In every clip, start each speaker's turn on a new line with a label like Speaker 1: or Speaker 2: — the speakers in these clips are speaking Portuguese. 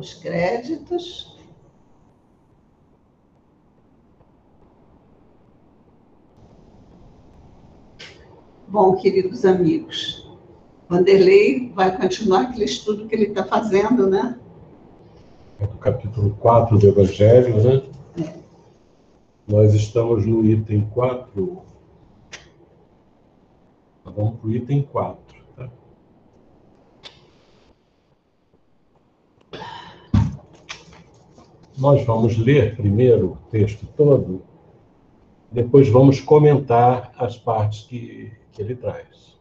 Speaker 1: os créditos. Bom, queridos amigos, Vanderlei vai continuar aquele estudo que ele está fazendo, né?
Speaker 2: É do capítulo 4 do Evangelho, né?
Speaker 1: É.
Speaker 2: Nós estamos no item 4. Vamos para o item 4. Tá? Nós vamos ler primeiro o texto todo, depois vamos comentar as partes que ele traz.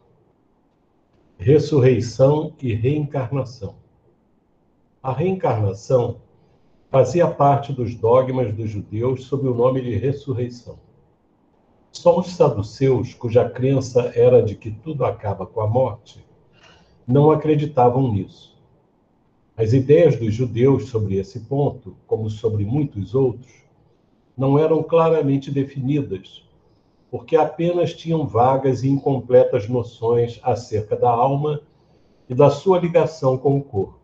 Speaker 2: Ressurreição e reencarnação. A reencarnação fazia parte dos dogmas dos judeus sob o nome de ressurreição. Só os saduceus, cuja crença era de que tudo acaba com a morte, não acreditavam nisso. As ideias dos judeus sobre esse ponto, como sobre muitos outros, não eram claramente definidas, porque apenas tinham vagas e incompletas noções acerca da alma e da sua ligação com o corpo.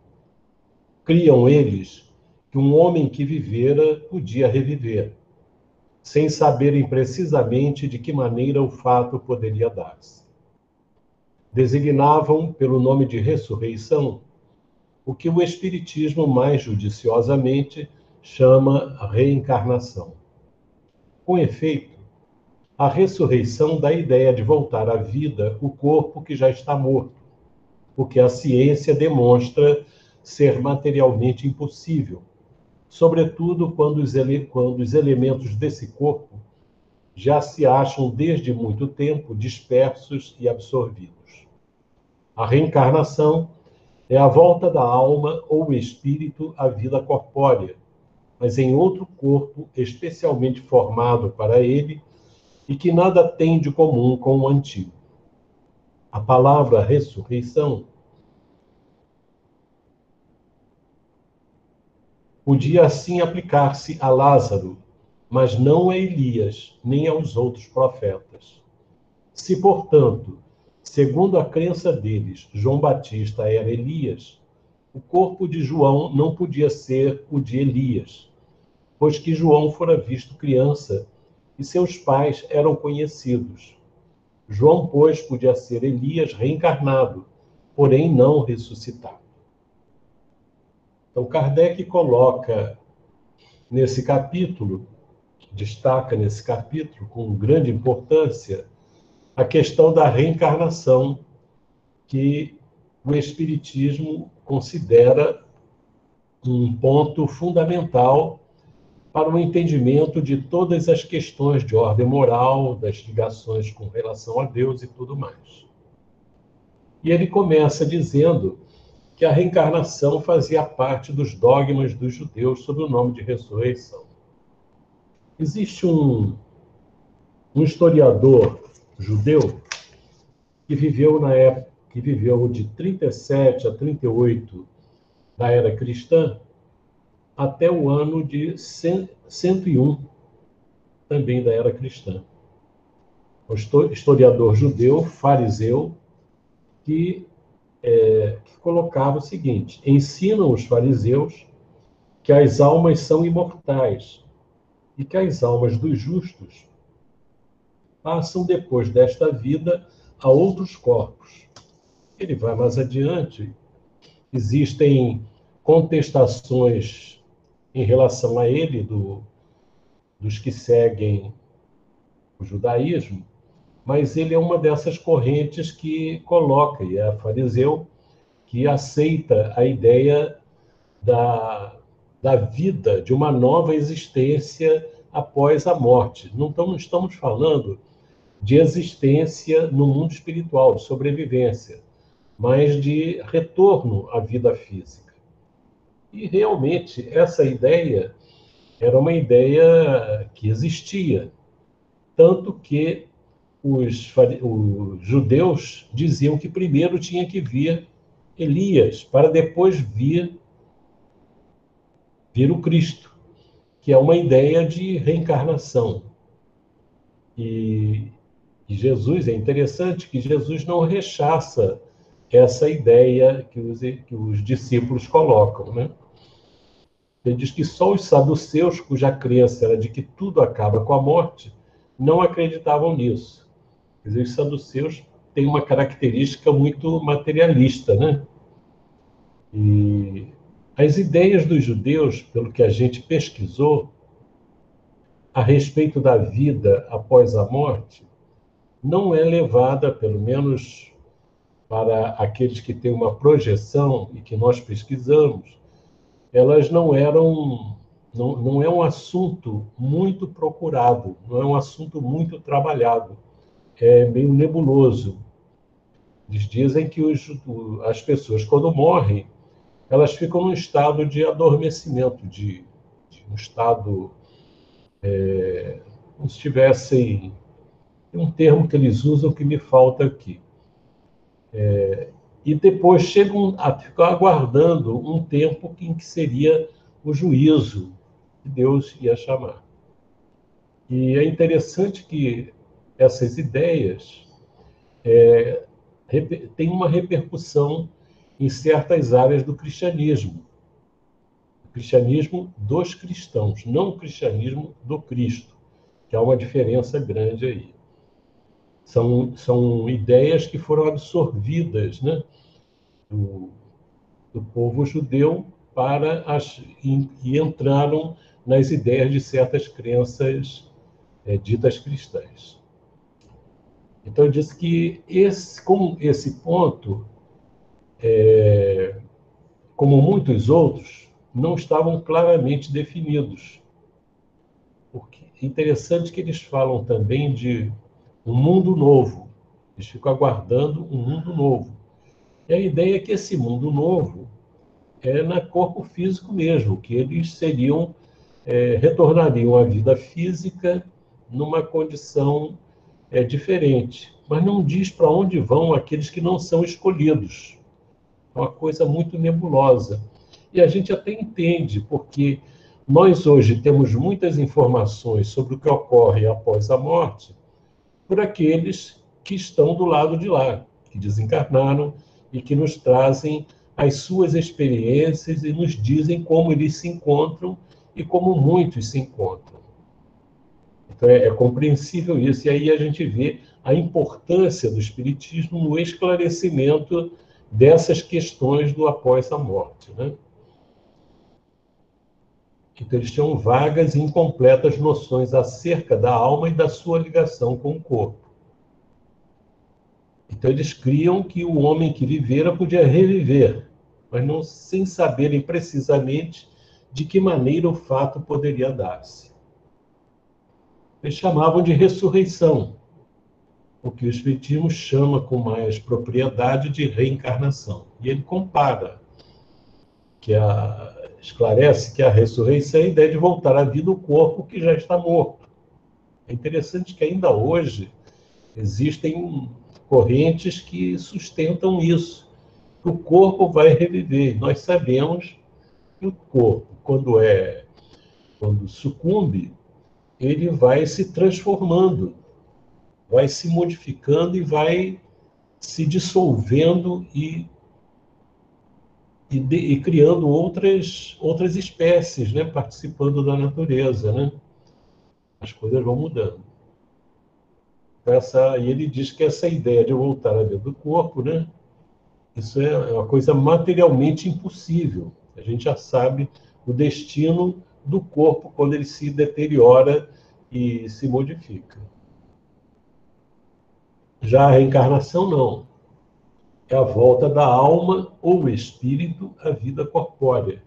Speaker 2: Criam eles que um homem que vivera podia reviver, sem saberem precisamente de que maneira o fato poderia dar-se. Designavam pelo nome de ressurreição o que o Espiritismo mais judiciosamente chama reencarnação. Com efeito, a ressurreição dá a ideia de voltar à vida o corpo que já está morto, o que a ciência demonstra ser materialmente impossível, sobretudo quando os elementos desse corpo já se acham desde muito tempo dispersos e absorvidos. A reencarnação é a volta da alma ou espírito à vida corpórea, mas em outro corpo especialmente formado para ele e que nada tem de comum com o antigo. A palavra ressurreição podia assim aplicar-se a Lázaro, mas não a Elias, nem aos outros profetas. Se, portanto, segundo a crença deles, João Batista era Elias, o corpo de João não podia ser o de Elias, pois que João fora visto criança e seus pais eram conhecidos. João, pois, podia ser Elias reencarnado, porém não ressuscitado. Então, Kardec coloca nesse capítulo, destaca nesse capítulo, com grande importância, a questão da reencarnação, que o Espiritismo considera um ponto fundamental para o entendimento de todas as questões de ordem moral, das ligações com relação a Deus e tudo mais. E ele começa dizendo que a reencarnação fazia parte dos dogmas dos judeus sob o nome de ressurreição. Existe um historiador judeu que viveu na época, que viveu de 37 a 38 da era cristã até o ano de 101 também da era cristã. O historiador judeu, fariseu, que colocava o seguinte: ensinam os fariseus que as almas são imortais e que as almas dos justos passam depois desta vida a outros corpos. Ele vai mais adiante. Existem contestações em relação a ele dos que seguem o judaísmo, mas ele é uma dessas correntes que coloca, e é fariseu, que aceita a ideia da vida, de uma nova existência após a morte. Não estamos falando de existência no mundo espiritual, de sobrevivência, mas de retorno à vida física. E realmente essa ideia era uma ideia que existia, tanto que os judeus diziam que primeiro tinha que vir Elias, para depois vir o Cristo, que é uma ideia de reencarnação. E Jesus, é interessante que Jesus não rechaça essa ideia que os discípulos colocam, né? Ele diz que só os saduceus, cuja crença era de que tudo acaba com a morte, não acreditavam nisso. Quer dizer, os saduceus têm uma característica muito materialista, né? E as ideias dos judeus, pelo que a gente pesquisou, a respeito da vida após a morte, não é levada, pelo menos para aqueles que têm uma projeção e que nós pesquisamos, elas não eram, não é um assunto muito procurado, não é um assunto muito trabalhado, é meio nebuloso. Eles dizem que as pessoas, quando morrem, elas ficam num estado de adormecimento, de um estado, como se tivessem, tem um termo que eles usam que me falta aqui, e depois chegam a ficar aguardando um tempo em que seria o juízo que Deus ia chamar. E é interessante que essas ideias têm uma repercussão em certas áreas do cristianismo. O cristianismo dos cristãos, não o cristianismo do Cristo, que há uma diferença grande aí. São ideias que foram absorvidas, né, do povo judeu e entraram nas ideias de certas crenças ditas cristãs. Então, eu disse que como esse ponto, como muitos outros, não estavam claramente definidos. Porque é interessante que eles falam também de um mundo novo. Eles ficam aguardando um mundo novo. E a ideia é que esse mundo novo é no corpo físico mesmo, que eles retornariam à vida física numa condição diferente. Mas não diz para onde vão aqueles que não são escolhidos. É uma coisa muito nebulosa. E a gente até entende, porque nós hoje temos muitas informações sobre o que ocorre após a morte por aqueles que estão do lado de lá, que desencarnaram e que nos trazem as suas experiências e nos dizem como eles se encontram e como muitos se encontram. Então é compreensível isso. E aí a gente vê a importância do Espiritismo no esclarecimento dessas questões do após a morte, né? Então eles tinham vagas e incompletas noções acerca da alma e da sua ligação com o corpo. Então eles criam que o homem que vivera podia reviver, mas não sem saberem precisamente de que maneira o fato poderia dar-se. Eles chamavam de ressurreição, o que o Espiritismo chama com mais propriedade de reencarnação. E ele compara, esclarece que a ressurreição é a ideia de voltar à vida o corpo que já está morto. É interessante que ainda hoje existem correntes que sustentam isso, que o corpo vai reviver. Nós sabemos que o corpo, quando sucumbe, ele vai se transformando, vai se modificando e vai se dissolvendo e criando outras espécies, né, participando da natureza, né? As coisas vão mudando. E ele diz que essa ideia de voltar à vida do corpo, né, isso é uma coisa materialmente impossível. A gente já sabe o destino do corpo quando ele se deteriora e se modifica. Já a reencarnação, não. É a volta da alma ou espírito à vida corpórea.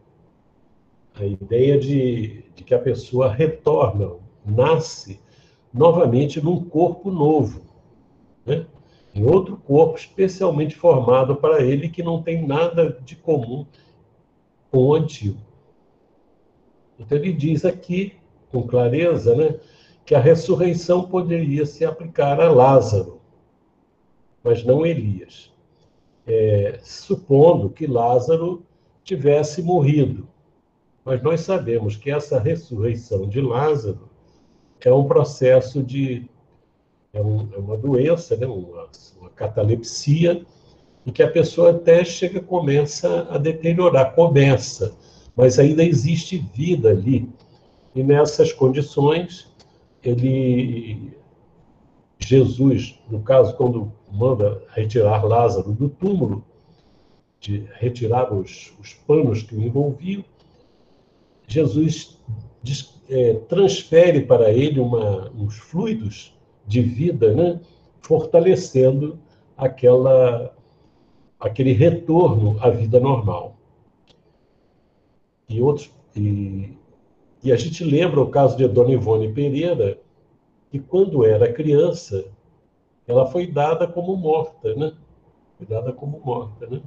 Speaker 2: A ideia de que a pessoa retorna, nasce novamente num corpo novo, né? Em outro corpo especialmente formado para ele, que não tem nada de comum com o antigo. Então ele diz aqui, com clareza, né, que a ressurreição poderia se aplicar a Lázaro, mas não Elias. Supondo que Lázaro tivesse morrido. Mas nós sabemos que essa ressurreição de Lázaro é um processo é uma doença, né? uma catalepsia, em que a pessoa até começa a deteriorar, mas ainda existe vida ali. E nessas condições, Jesus, no caso, quando manda retirar Lázaro do túmulo, de retirar os panos que o envolviam, Jesus transfere para ele uns fluidos de vida, né? Fortalecendo aquele retorno à vida normal. E a gente lembra o caso de Dona Ivone Pereira, que quando era criança, ela foi dada como morta, né? Foi dada como morta, né?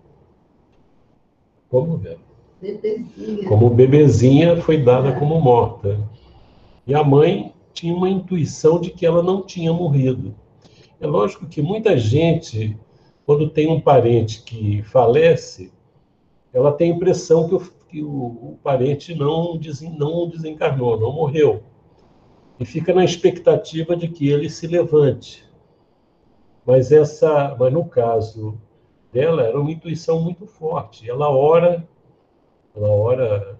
Speaker 2: Como, velho?
Speaker 1: Bebezinha.
Speaker 2: Como bebezinha foi dada como morta. E a mãe tinha uma intuição de que ela não tinha morrido. É lógico que muita gente, quando tem um parente que falece, ela tem a impressão que o parente não desencarnou, não morreu. E fica na expectativa de que ele se levante. Mas no caso dela, era uma intuição muito forte. Ela ora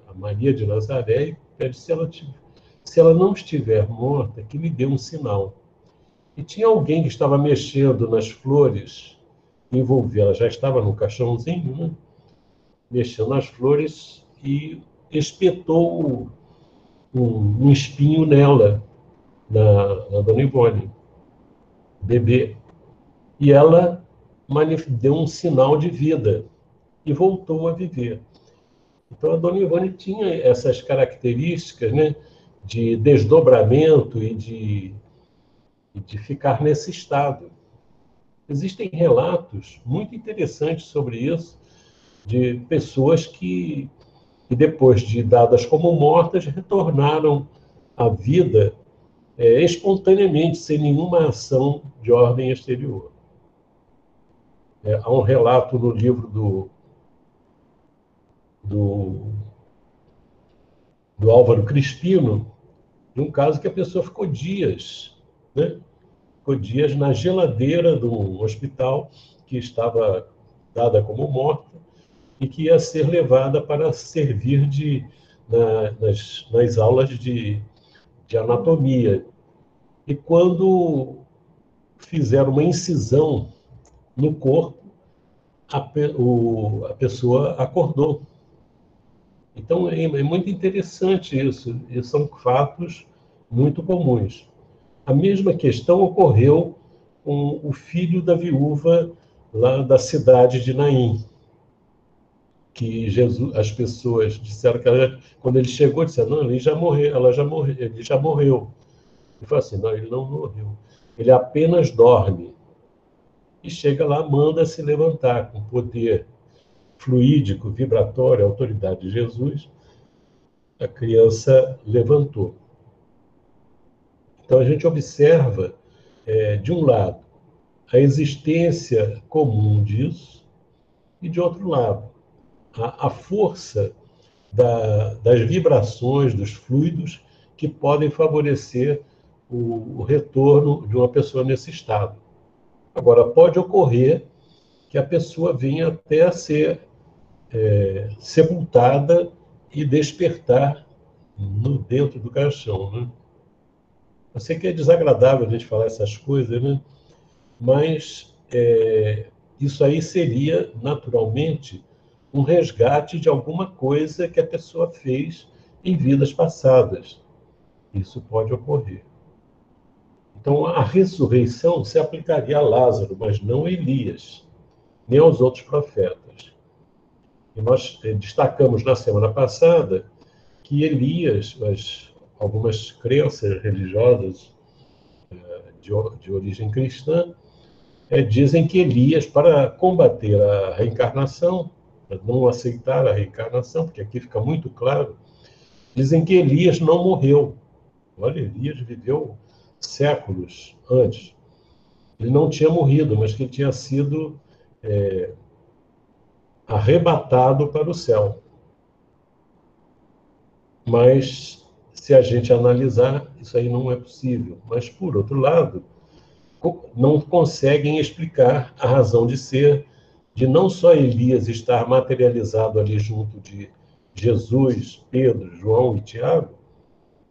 Speaker 2: a Maria de Nazaré e pede se ela não estiver morta, que me dê um sinal. E tinha alguém que estava mexendo nas flores, ela já estava no caixãozinho, né? Mexendo nas flores e espetou um espinho nela, na Dona Ivone, bebê. E ela deu um sinal de vida e voltou a viver. Então, a Dona Ivone tinha essas características, né, de desdobramento e de ficar nesse estado. Existem relatos muito interessantes sobre isso, de pessoas que depois de dadas como mortas, retornaram à vida espontaneamente, sem nenhuma ação de ordem exterior. Há um relato no livro do Álvaro Crispino, de um caso que a pessoa ficou dias, né? Ficou dias na geladeira do hospital, que estava dada como morta, e que ia ser levada para servir nas aulas de anatomia. E quando fizeram uma incisão no corpo, a pessoa acordou. Então, é muito interessante isso, e são fatos muito comuns. A mesma questão ocorreu com o filho da viúva lá da cidade de Naim, que as pessoas disseram que quando ele chegou, disseram, não, ele já morreu, ele já morreu. Ele falou assim, não, ele não morreu, ele apenas dorme. E chega lá, manda se levantar com poder fluídico, vibratório, a autoridade de Jesus, a criança levantou. Então a gente observa, de um lado, a existência comum disso, e de outro lado, a força das vibrações, dos fluidos, que podem favorecer o retorno de uma pessoa nesse estado. Agora, pode ocorrer que a pessoa venha até a ser sepultada e despertar dentro do caixão, né? Eu sei que é desagradável a gente falar essas coisas, né? Mas isso aí seria, naturalmente, um resgate de alguma coisa que a pessoa fez em vidas passadas. Isso pode ocorrer. Então, a ressurreição se aplicaria a Lázaro, mas não a Elias, nem aos outros profetas. E nós destacamos na semana passada que Elias, algumas crenças religiosas de origem cristã, dizem que Elias, para combater a reencarnação, para não aceitar a reencarnação, porque aqui fica muito claro, dizem que Elias não morreu. Olha, Elias viveu séculos antes. Ele não tinha morrido, mas que ele tinha sido arrebatado para o céu. Mas, se a gente analisar, isso aí não é possível. Mas, por outro lado, não conseguem explicar a razão de ser de não só Elias estar materializado ali junto de Jesus, Pedro, João e Tiago,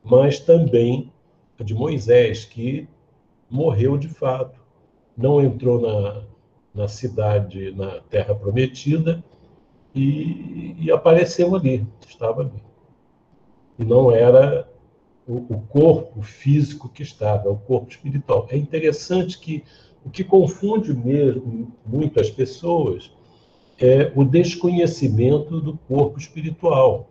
Speaker 2: mas também a de Moisés, que morreu de fato, não entrou na cidade, na Terra Prometida, e apareceu ali, estava ali. E não era o corpo físico que estava, o corpo espiritual. É interessante que o que confunde mesmo muito as pessoas é o desconhecimento do corpo espiritual.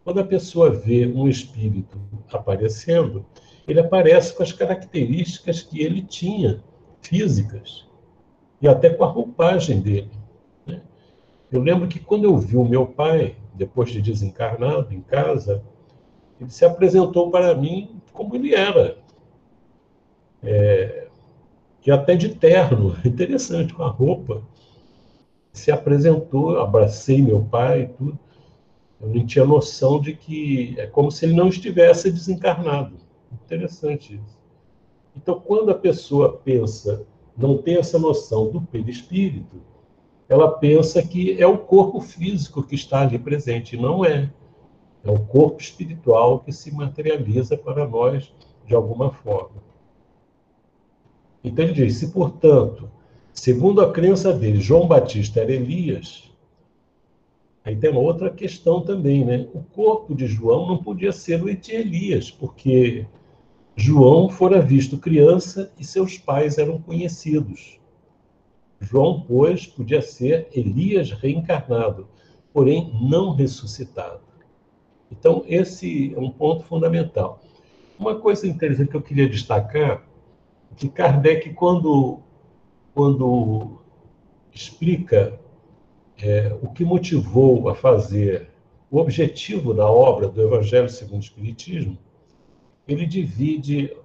Speaker 2: Quando a pessoa vê um espírito aparecendo, ele aparece com as características que ele tinha, físicas, e até com a roupagem dele. Eu lembro que quando eu vi o meu pai, depois de desencarnado, em casa, ele se apresentou para mim como ele era. E até de terno, interessante, com a roupa. Se apresentou, eu abracei meu pai e tudo. Eu não tinha noção de que é como se ele não estivesse desencarnado. Interessante isso. Então, quando a pessoa pensa, não tem essa noção do perispírito, ela pensa que é o corpo físico que está ali presente. E não é. É o corpo espiritual que se materializa para nós de alguma forma. Então ele diz, se, portanto, segundo a crença dele, João Batista era Elias, aí tem uma outra questão também, né? O corpo de João não podia ser o de Elias, porque João fora visto criança e seus pais eram conhecidos. João, pois, podia ser Elias reencarnado, porém não ressuscitado. Então, esse é um ponto fundamental. Uma coisa interessante que eu queria destacar é que Kardec, quando explica o que motivou a fazer o objetivo da obra do Evangelho segundo o Espiritismo, ele divide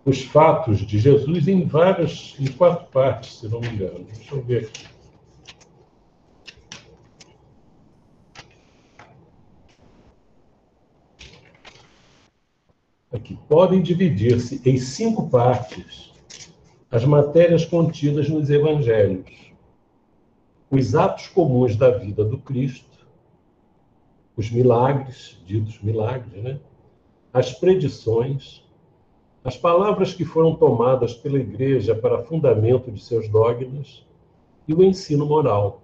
Speaker 2: os fatos de Jesus em 4 partes, se não me engano. Deixa eu ver aqui. Aqui, podem dividir-se em 5 partes as matérias contidas nos Evangelhos. Os atos comuns da vida do Cristo, os milagres, ditos milagres, né? As predições, as palavras que foram tomadas pela Igreja para fundamento de seus dogmas e o ensino moral.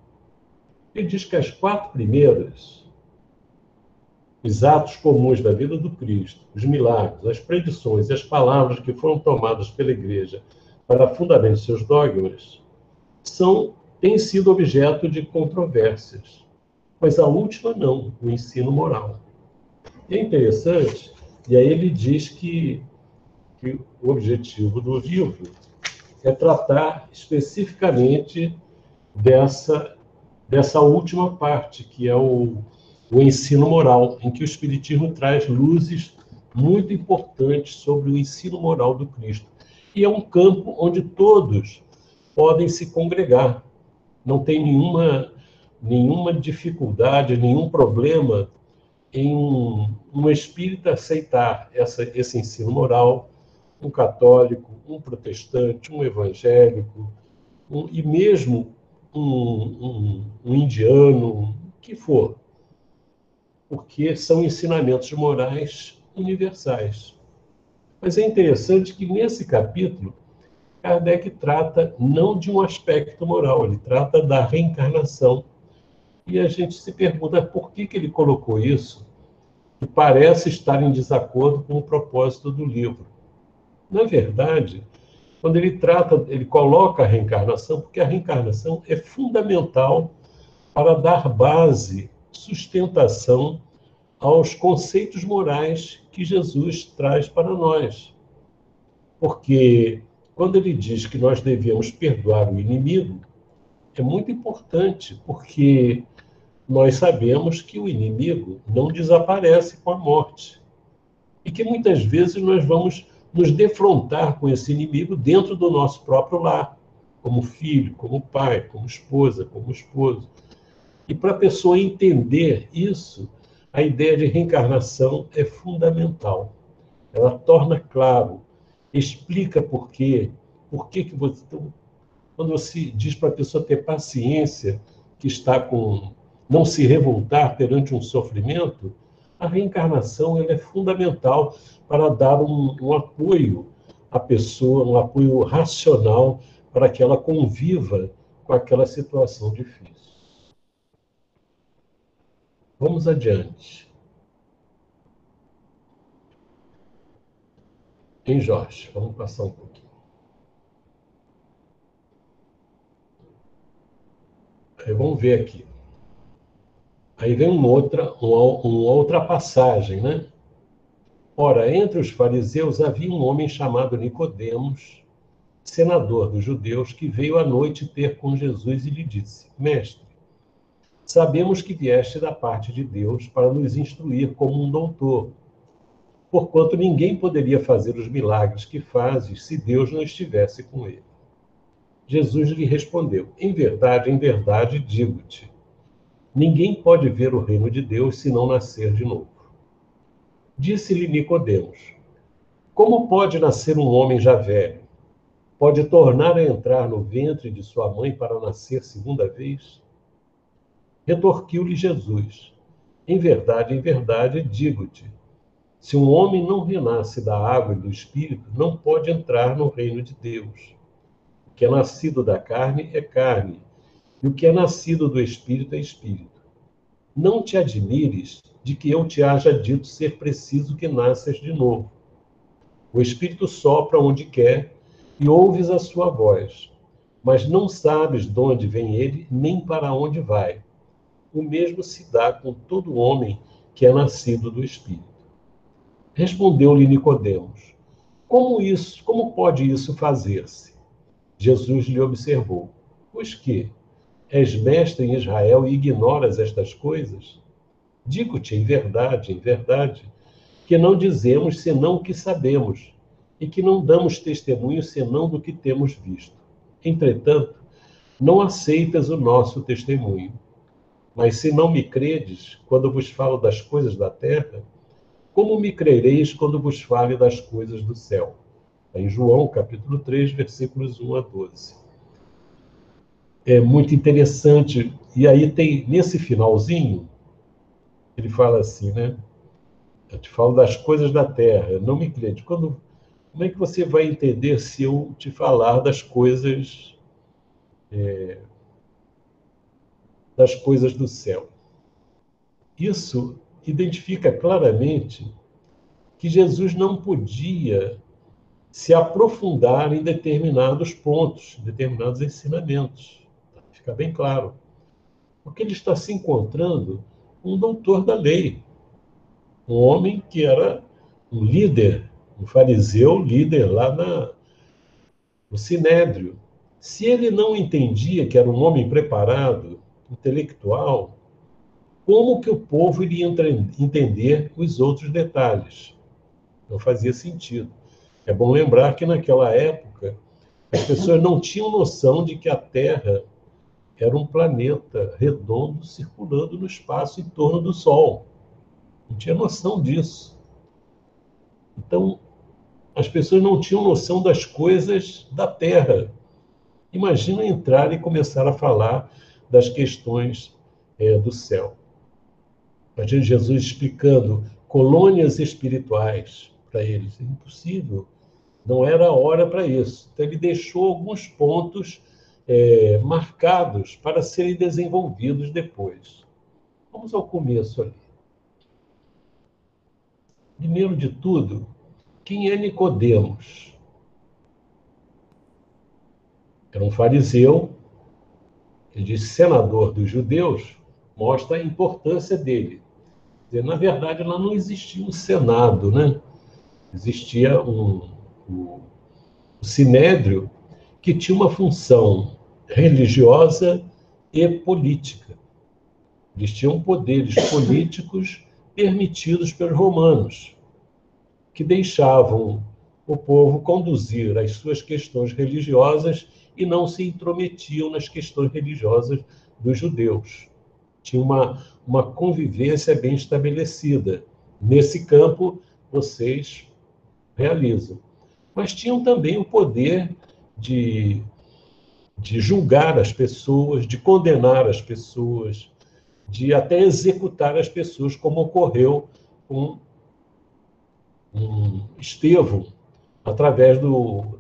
Speaker 2: Ele diz que as 4 primeiras, os atos comuns da vida do Cristo, os milagres, as predições e as palavras que foram tomadas pela Igreja para fundamento de seus dogmas, têm sido objeto de controvérsias. Mas a última não, o ensino moral. E é interessante, e aí ele diz que o objetivo do livro é tratar especificamente dessa última parte, que é o ensino moral, em que o Espiritismo traz luzes muito importantes sobre o ensino moral do Cristo. E é um campo onde todos podem se congregar. Não tem nenhuma dificuldade, nenhum problema em um espírita aceitar esse ensino moral, um católico, um protestante, um evangélico, e mesmo um indiano, o que for, porque são ensinamentos morais universais. Mas é interessante que nesse capítulo, Kardec trata não de um aspecto moral, ele trata da reencarnação. E a gente se pergunta por que ele colocou isso, que parece estar em desacordo com o propósito do livro. Na verdade, quando ele coloca a reencarnação, porque a reencarnação é fundamental para dar base, sustentação aos conceitos morais que Jesus traz para nós. Porque quando ele diz que nós devemos perdoar o inimigo, é muito importante, porque nós sabemos que o inimigo não desaparece com a morte. E que muitas vezes nós vamos nos defrontar com esse inimigo dentro do nosso próprio lar, como filho, como pai, como esposa, como esposo. E para a pessoa entender isso, a ideia de reencarnação é fundamental. Ela torna claro, explica por que que você... Quando você diz para a pessoa ter paciência, que está com não se revoltar perante um sofrimento, a reencarnação ela é fundamental para dar um apoio à pessoa, um apoio racional para que ela conviva com aquela situação difícil. Vamos adiante. Hein, Jorge? Vamos passar um pouquinho. Aí, vamos ver aqui. Aí vem uma outra passagem, né? Ora, entre os fariseus havia um homem chamado Nicodemos, senador dos judeus, que veio à noite ter com Jesus e lhe disse: Mestre, sabemos que vieste da parte de Deus para nos instruir como um doutor, porquanto ninguém poderia fazer os milagres que fazes se Deus não estivesse com ele. Jesus lhe respondeu: em verdade, digo-te, ninguém pode ver o reino de Deus se não nascer de novo. Disse-lhe Nicodemos: como pode nascer um homem já velho? Pode tornar a entrar no ventre de sua mãe para nascer segunda vez? Retorquiu-lhe Jesus: em verdade, digo-te, se um homem não renasce da água e do Espírito, não pode entrar no reino de Deus. O que é nascido da carne é carne, e o que é nascido do Espírito é Espírito. Não te admires de que eu te haja dito ser preciso que nasças de novo. O Espírito sopra onde quer e ouves a sua voz, mas não sabes de onde vem ele, nem para onde vai. O mesmo se dá com todo homem que é nascido do Espírito. Respondeu-lhe Nicodemos: como pode isso fazer-se? Jesus lhe observou: pois que és mestre em Israel e ignoras estas coisas? Digo-te em verdade, que não dizemos senão o que sabemos, e que não damos testemunho senão do que temos visto. Entretanto, não aceitas o nosso testemunho. Mas se não me credes quando vos falo das coisas da terra, como me crereis quando vos fale das coisas do céu? Em João, capítulo 3, versículos 1 a 12. É muito interessante. E aí tem, nesse finalzinho, ele fala assim, né? Eu te falo das coisas da terra, não me crede. Como é que você vai entender se eu te falar das coisas do céu? Isso identifica claramente que Jesus não podia se aprofundar em determinados pontos, determinados ensinamentos. Fica bem claro. Porque ele está se encontrando um doutor da lei, um homem que era um líder, um fariseu líder lá no Sinédrio. Se ele não entendia que era um homem preparado, intelectual, como que o povo iria entender os outros detalhes? Não fazia sentido. É bom lembrar que naquela época as pessoas não tinham noção de que a Terra era um planeta redondo circulando no espaço em torno do Sol. Não tinha noção disso. Então, as pessoas não tinham noção das coisas da Terra. Imagina entrar e começar a falar das questões do céu. Imagina Jesus explicando colônias espirituais para eles. É impossível. Não era hora para isso. Então, ele deixou alguns pontos marcados para serem desenvolvidos depois. Vamos ao começo ali. Primeiro de tudo, quem é Nicodemos? Era um fariseu, ele diz senador dos judeus, mostra a importância dele. Na verdade, lá não existia um senado, né? Existia o sinédrio, que tinha uma função religiosa e política. Eles tinham poderes políticos permitidos pelos romanos, que deixavam o povo conduzir as suas questões religiosas e não se intrometiam nas questões religiosas dos judeus. Tinha uma convivência bem estabelecida. Nesse campo, vocês realizam. Mas tinham também o poder de julgar as pessoas, de condenar as pessoas, de até executar as pessoas, como ocorreu com Estevão, através do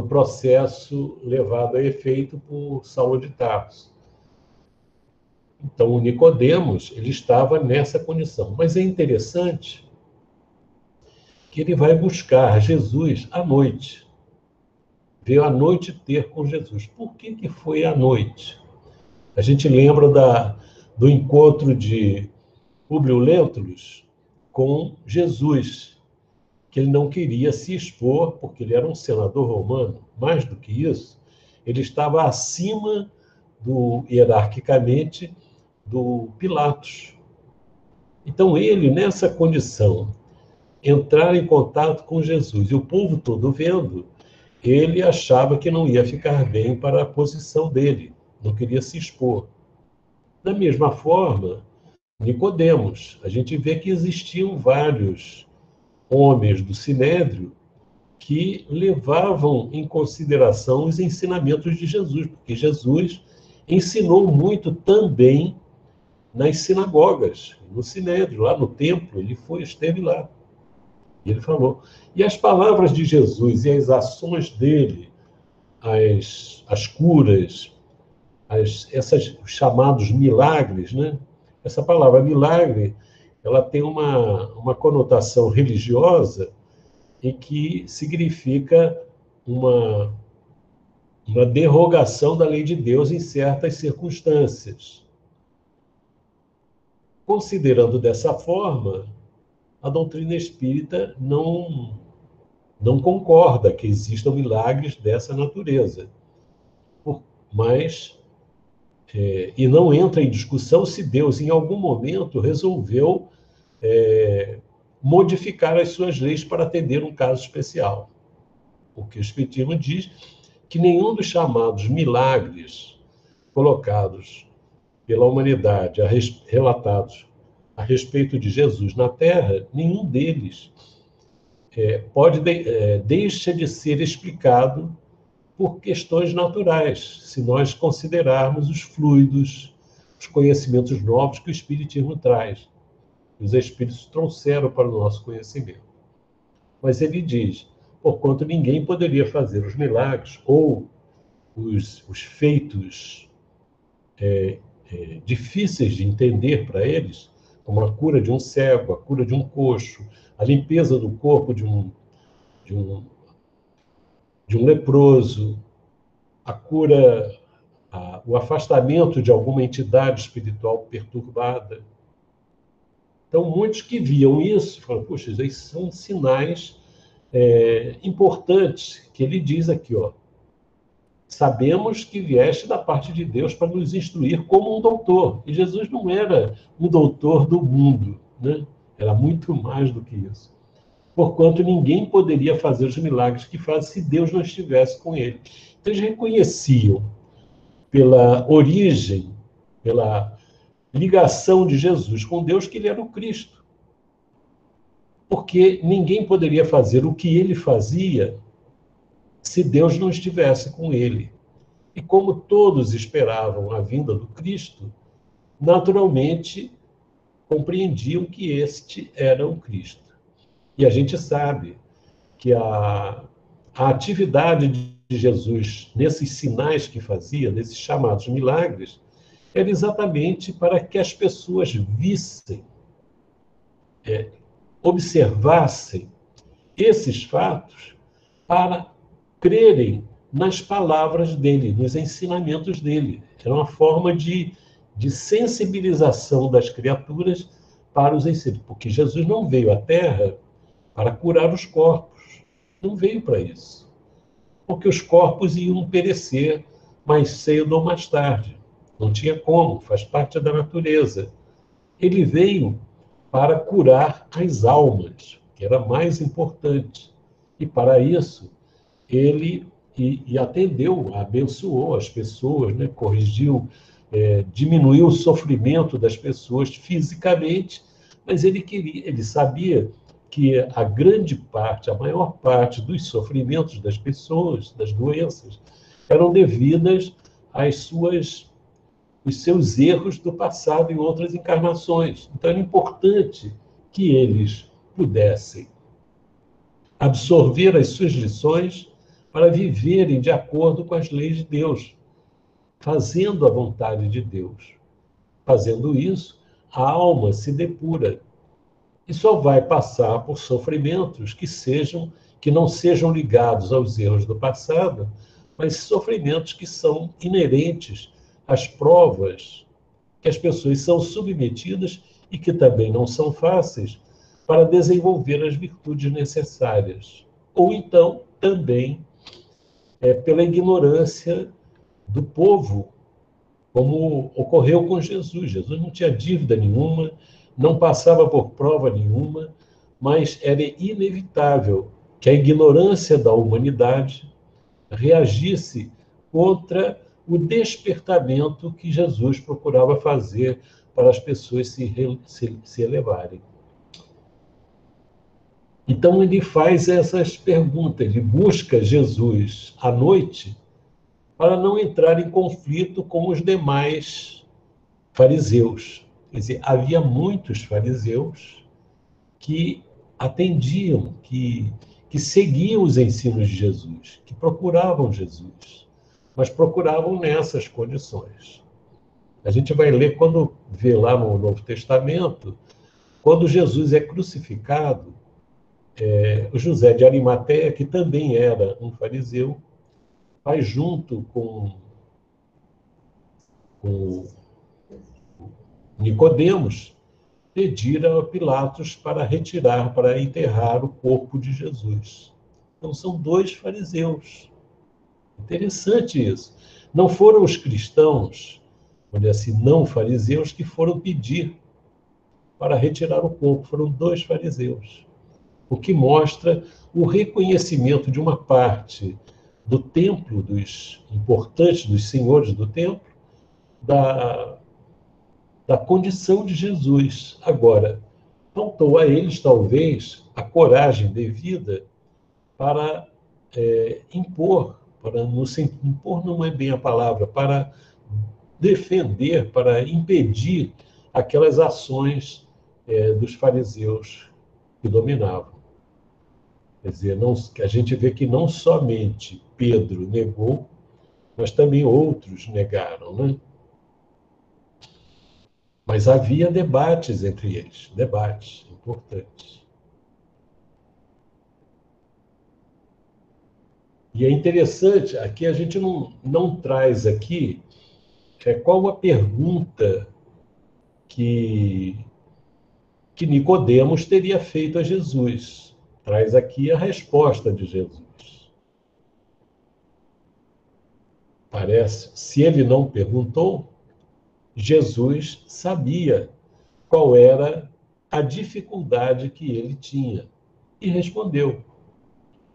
Speaker 2: processo levado a efeito por Saulo de Tarso. Então, o Nicodemos, ele estava nessa condição. Mas é interessante que ele vai buscar Jesus à noite. Veio à noite ter com Jesus. Por que foi à noite? A gente lembra do encontro de Públio Lentulus com Jesus, que ele não queria se expor, porque ele era um senador romano. Mais do que isso, ele estava acima hierarquicamente, do Pilatos. Então, ele, nessa condição, entrar em contato com Jesus, e o povo todo vendo, ele achava que não ia ficar bem para a posição dele, não queria se expor. Da mesma forma, Nicodemos, a gente vê que existiam vários homens do Sinédrio que levavam em consideração os ensinamentos de Jesus, porque Jesus ensinou muito também nas sinagogas, no Sinédrio, lá no templo, esteve lá. E ele falou. E as palavras de Jesus e as ações dele, as curas, os chamados milagres, né? Essa palavra milagre, ela tem uma conotação religiosa e que significa uma derrogação da lei de Deus em certas circunstâncias. Considerando dessa forma, a doutrina espírita não concorda que existam milagres dessa natureza. Mas, e não entra em discussão se Deus, em algum momento, resolveu modificar as suas leis para atender um caso especial. Porque o Espiritismo diz que nenhum dos chamados milagres colocados pela humanidade, relatados a respeito de Jesus na Terra, nenhum deles deixa de ser explicado por questões naturais, se nós considerarmos os fluidos, os conhecimentos novos que o Espiritismo traz. Os Espíritos trouxeram para o nosso conhecimento. Mas ele diz, porquanto ninguém poderia fazer os milagres ou os feitos difíceis de entender para eles, como a cura de um cego, a cura de um coxo, a limpeza do corpo de um leproso, a cura, o afastamento de alguma entidade espiritual perturbada. Então, muitos que viam isso, falam, puxa, esses são sinais importantes, que ele diz aqui, ó. Sabemos que vieste da parte de Deus para nos instruir como um doutor. E Jesus não era um doutor do mundo, né? Era muito mais do que isso. Porquanto ninguém poderia fazer os milagres que faz se Deus não estivesse com ele. Então, eles reconheciam, pela origem, pela ligação de Jesus com Deus, que ele era o Cristo. Porque ninguém poderia fazer o que ele fazia se Deus não estivesse com ele. E como todos esperavam a vinda do Cristo, naturalmente compreendiam que este era o Cristo. E a gente sabe que a atividade de Jesus nesses sinais que fazia, nesses chamados milagres, era exatamente para que as pessoas vissem, observassem esses fatos para crerem nas palavras dele, nos ensinamentos dele. Era uma forma de sensibilização das criaturas para os ensinos. Porque Jesus não veio à Terra para curar os corpos. Não veio para isso. Porque os corpos iam perecer mais cedo ou mais tarde. Não tinha como, faz parte da natureza. Ele veio para curar as almas, que era mais importante. E para isso, ele atendeu, abençoou as pessoas, né? Corrigiu, diminuiu o sofrimento das pessoas fisicamente, mas ele sabia que a grande parte, a maior parte dos sofrimentos das pessoas, das doenças, eram devidas às suas os seus erros do passado em outras encarnações. Então, era importante que eles pudessem absorver as suas lições para viverem de acordo com as leis de Deus, fazendo a vontade de Deus. Fazendo isso, a alma se depura e só vai passar por sofrimentos que não sejam ligados aos erros do passado, mas sofrimentos que são inerentes às provas que as pessoas são submetidas e que também não são fáceis para desenvolver as virtudes necessárias. Ou então, também, pela ignorância do povo, como ocorreu com Jesus. Jesus não tinha dívida nenhuma, não passava por prova nenhuma, mas era inevitável que a ignorância da humanidade reagisse contra o despertamento que Jesus procurava fazer para as pessoas se elevarem. Então, ele faz essas perguntas, ele busca Jesus à noite para não entrar em conflito com os demais fariseus. Quer dizer, havia muitos fariseus que atendiam, que seguiam os ensinos de Jesus, que procuravam Jesus, mas procuravam nessas condições. A gente vai ler, quando vê lá no Novo Testamento, quando Jesus é crucificado, o José de Arimateia, que também era um fariseu, vai junto com Nicodemos pedir a Pilatos para enterrar o corpo de Jesus. Então, são dois fariseus. Interessante isso. Não foram os cristãos, olha assim, não fariseus, que foram pedir para retirar o corpo. Foram dois fariseus. O que mostra o reconhecimento de uma parte do templo, dos importantes, dos senhores do templo, da condição de Jesus. Agora, faltou a eles, talvez, a coragem devida para impor, impor não é bem a palavra, para defender, para impedir aquelas ações dos fariseus que dominavam. Quer dizer, a gente vê que não somente Pedro negou, mas também outros negaram, né? Mas havia debates entre eles, debates importantes. E é interessante, aqui a gente não traz aqui qual a pergunta que Nicodemos teria feito a Jesus. Traz aqui a resposta de Jesus. Parece, se ele não perguntou, Jesus sabia qual era a dificuldade que ele tinha e respondeu.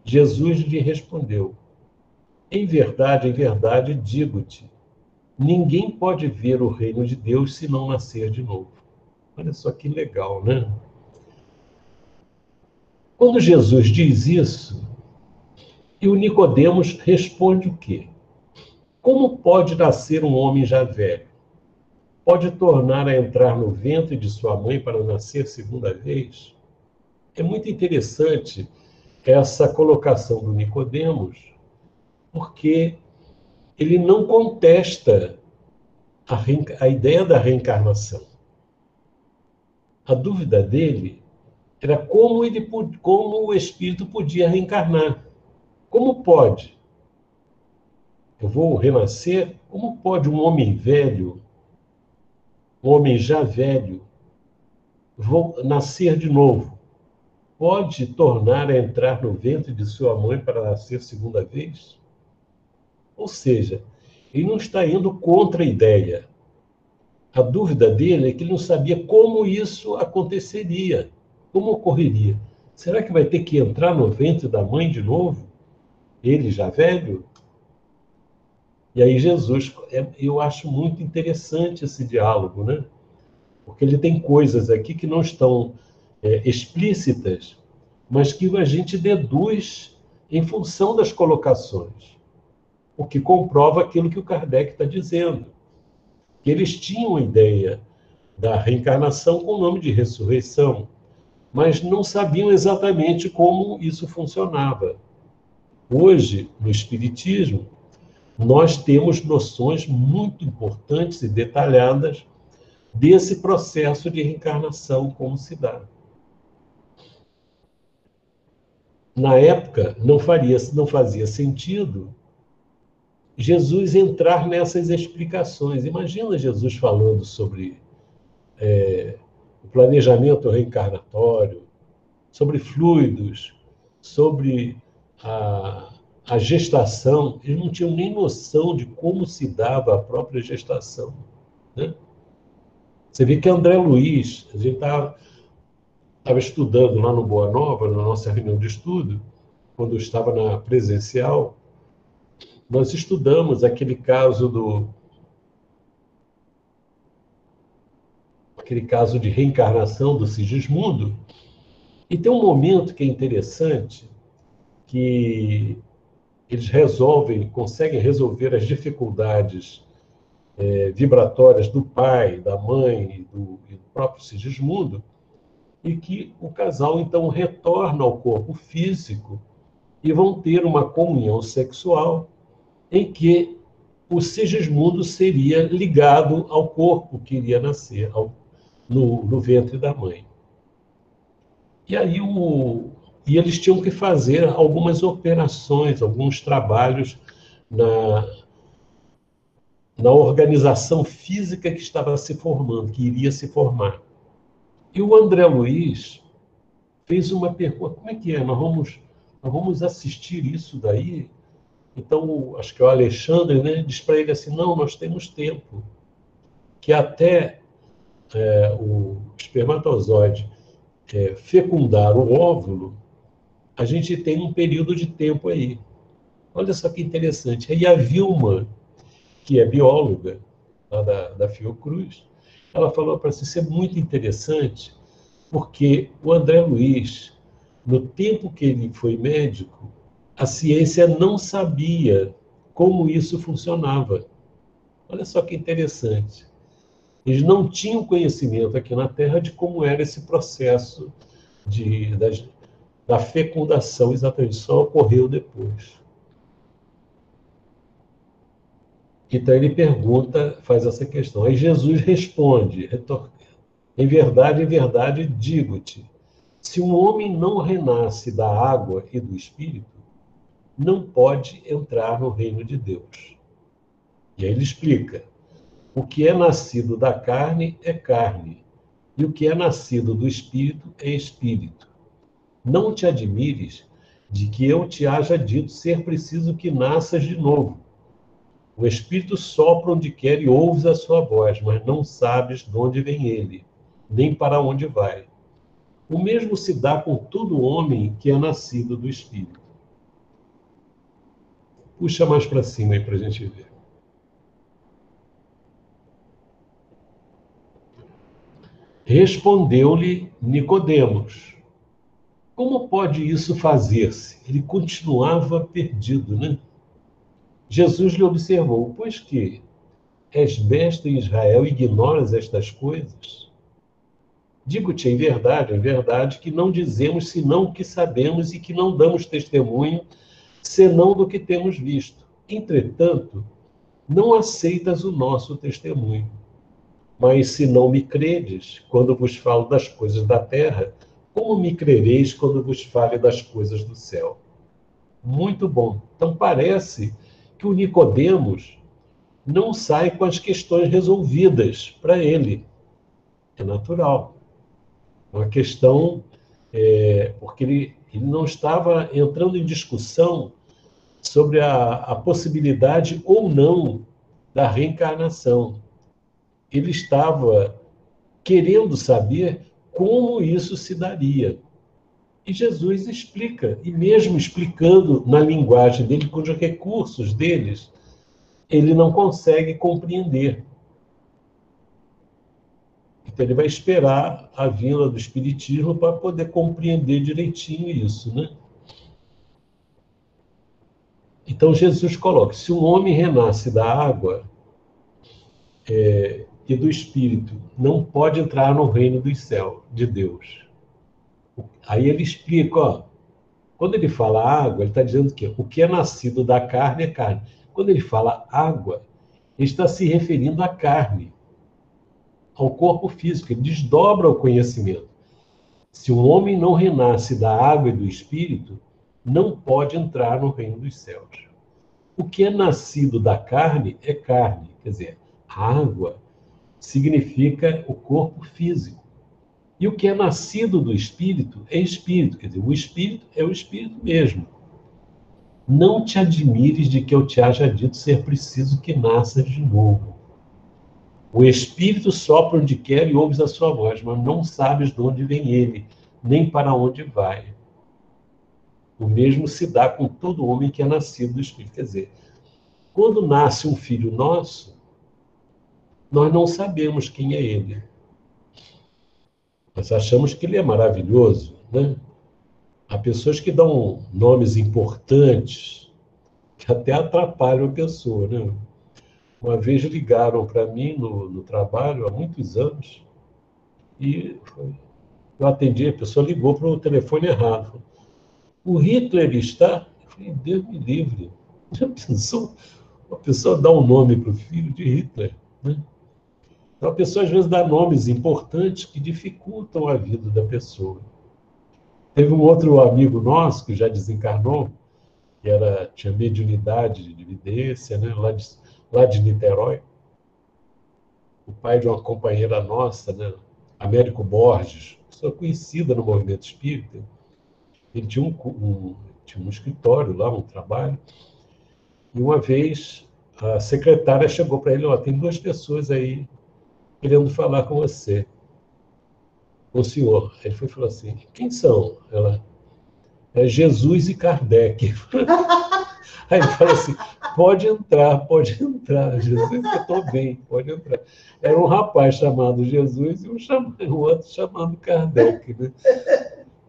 Speaker 2: Jesus lhe respondeu: em verdade, digo-te, ninguém pode ver o reino de Deus se não nascer de novo. Olha só que legal, né? Quando Jesus diz isso, e o Nicodemos responde o quê? Como pode nascer um homem já velho? Pode tornar a entrar no ventre de sua mãe para nascer segunda vez? É muito interessante essa colocação do Nicodemos, porque ele não contesta a ideia da reencarnação. A dúvida dele era como o espírito podia reencarnar. Como pode? Eu vou renascer? Como pode um homem velho, um homem já velho, vou nascer de novo? Pode tornar a entrar no ventre de sua mãe para nascer segunda vez? Ou seja, ele não está indo contra a ideia. A dúvida dele é que ele não sabia como isso aconteceria, como ocorreria. Será que vai ter que entrar no ventre da mãe de novo? Ele já velho? E aí Jesus, eu acho muito interessante esse diálogo, né? Porque ele tem coisas aqui que não estão explícitas, mas que a gente deduz em função das colocações, o que comprova aquilo que o Kardec está dizendo. que eles tinham a ideia da reencarnação com o nome de ressurreição, mas não sabiam exatamente como isso funcionava. Hoje, no Espiritismo, nós temos noções muito importantes e detalhadas desse processo de reencarnação, como se dá. Na época, não fazia sentido Jesus entrar nessas explicações. Imagina Jesus falando sobre o planejamento reencarnatório, sobre fluidos, sobre a gestação. Eles não tinham nem noção de como se dava a própria gestação, né? Você vê que André Luiz, a gente estava estudando lá no Boa Nova, na nossa reunião de estudo, quando eu estava na presencial, nós estudamos aquele caso de reencarnação do Sigismundo, e tem um momento que é interessante, que eles conseguem resolver as dificuldades vibratórias do pai, da mãe e do próprio Sigismundo, e que o casal, então, retorna ao corpo físico e vão ter uma comunhão sexual em que o Sigismundo seria ligado ao corpo que iria nascer no ventre da mãe. E aí eles tinham que fazer algumas operações, alguns trabalhos na organização física que estava se formando, que iria se formar. E o André Luiz fez uma pergunta: como é que é? Nós vamos assistir isso daí? Então, acho que o Alexandre, né, diz para ele assim: não, nós temos tempo, que até o espermatozoide fecundar o óvulo, a gente tem um período de tempo aí. Olha só que interessante. Aí a Vilma, que é bióloga lá da Fiocruz, ela falou para você: isso é muito interessante, porque o André Luiz, no tempo que ele foi médico, a ciência não sabia como isso funcionava. Olha só que interessante. Eles não tinham conhecimento aqui na Terra de como era esse processo da fecundação, exatamente, só ocorreu depois. Então ele pergunta, faz essa questão. Aí Jesus responde: em verdade, digo-te, se um homem não renasce da água e do Espírito, não pode entrar no reino de Deus. E aí ele explica: o que é nascido da carne é carne, e o que é nascido do Espírito é Espírito. Não te admires de que eu te haja dito ser preciso que nasças de novo. O Espírito sopra onde quer e ouves a sua voz, mas não sabes de onde vem ele, nem para onde vai. O mesmo se dá com todo homem que é nascido do Espírito. Puxa mais para cima aí para a gente ver. Respondeu-lhe Nicodemos: como pode isso fazer-se? Ele continuava perdido, né? Jesus lhe observou: pois que és mestre em Israel e ignoras estas coisas? Digo-te em verdade, que não dizemos senão o que sabemos e que não damos testemunho senão do que temos visto. Entretanto, não aceitas o nosso testemunho. Mas se não me credes quando vos falo das coisas da terra, como me crereis quando vos fale das coisas do céu? Muito bom. Então parece que o Nicodemos não sai com as questões resolvidas para ele. É natural. Uma questão, porque ele não estava entrando em discussão sobre a possibilidade ou não da reencarnação. Ele estava querendo saber como isso se daria. E Jesus explica, e mesmo explicando na linguagem dele, com os recursos deles, ele não consegue compreender. Então ele vai esperar a vinda do Espiritismo para poder compreender direitinho isso, né? Então Jesus coloca: se um homem renasce da água e do espírito não pode entrar no reino dos céus, de Deus. Aí ele explica, ó, quando ele fala água, ele está dizendo que o que é nascido da carne é carne. Quando ele fala água, ele está se referindo à carne, ao corpo físico, ele desdobra o conhecimento. Se um homem não renasce da água e do espírito, não pode entrar no reino dos céus. O que é nascido da carne é carne, quer dizer, água significa o corpo físico. E o que é nascido do espírito é espírito, quer dizer, o espírito é o espírito mesmo. Não te admires de que eu te haja dito ser preciso que nasças de novo. O espírito sopra onde quer e ouves a sua voz, mas não sabes de onde vem ele, nem para onde vai. O mesmo se dá com todo homem que é nascido do espírito. Quer dizer, quando nasce um filho nosso, nós não sabemos quem é ele. Nós achamos que ele é maravilhoso, né? Há pessoas que dão nomes importantes que até atrapalham a pessoa, né? Uma vez ligaram para mim no trabalho, há muitos anos, e eu atendi, a pessoa ligou para o telefone errado. O Hitler está? Eu falei, Deus me livre. Já pensou? Uma pessoa dá um nome para o filho de Hitler, né? Então, a pessoa às vezes dá nomes importantes que dificultam a vida da pessoa. Teve um outro amigo nosso que já desencarnou, que tinha mediunidade de evidência, né? Lá de Niterói. O pai de uma companheira nossa, né? Américo Borges, pessoa conhecida no movimento espírita. Ele tinha tinha um escritório lá, um trabalho, e uma vez a secretária chegou para ele, ó, tem 2 pessoas aí querendo falar com você, com o senhor. Ele foi e falou assim, quem são? Ela, é Jesus e Kardec. Aí ele falou assim, pode entrar, Jesus, eu estou bem, pode entrar. Era um rapaz chamado Jesus e um outro chamado Kardec, né?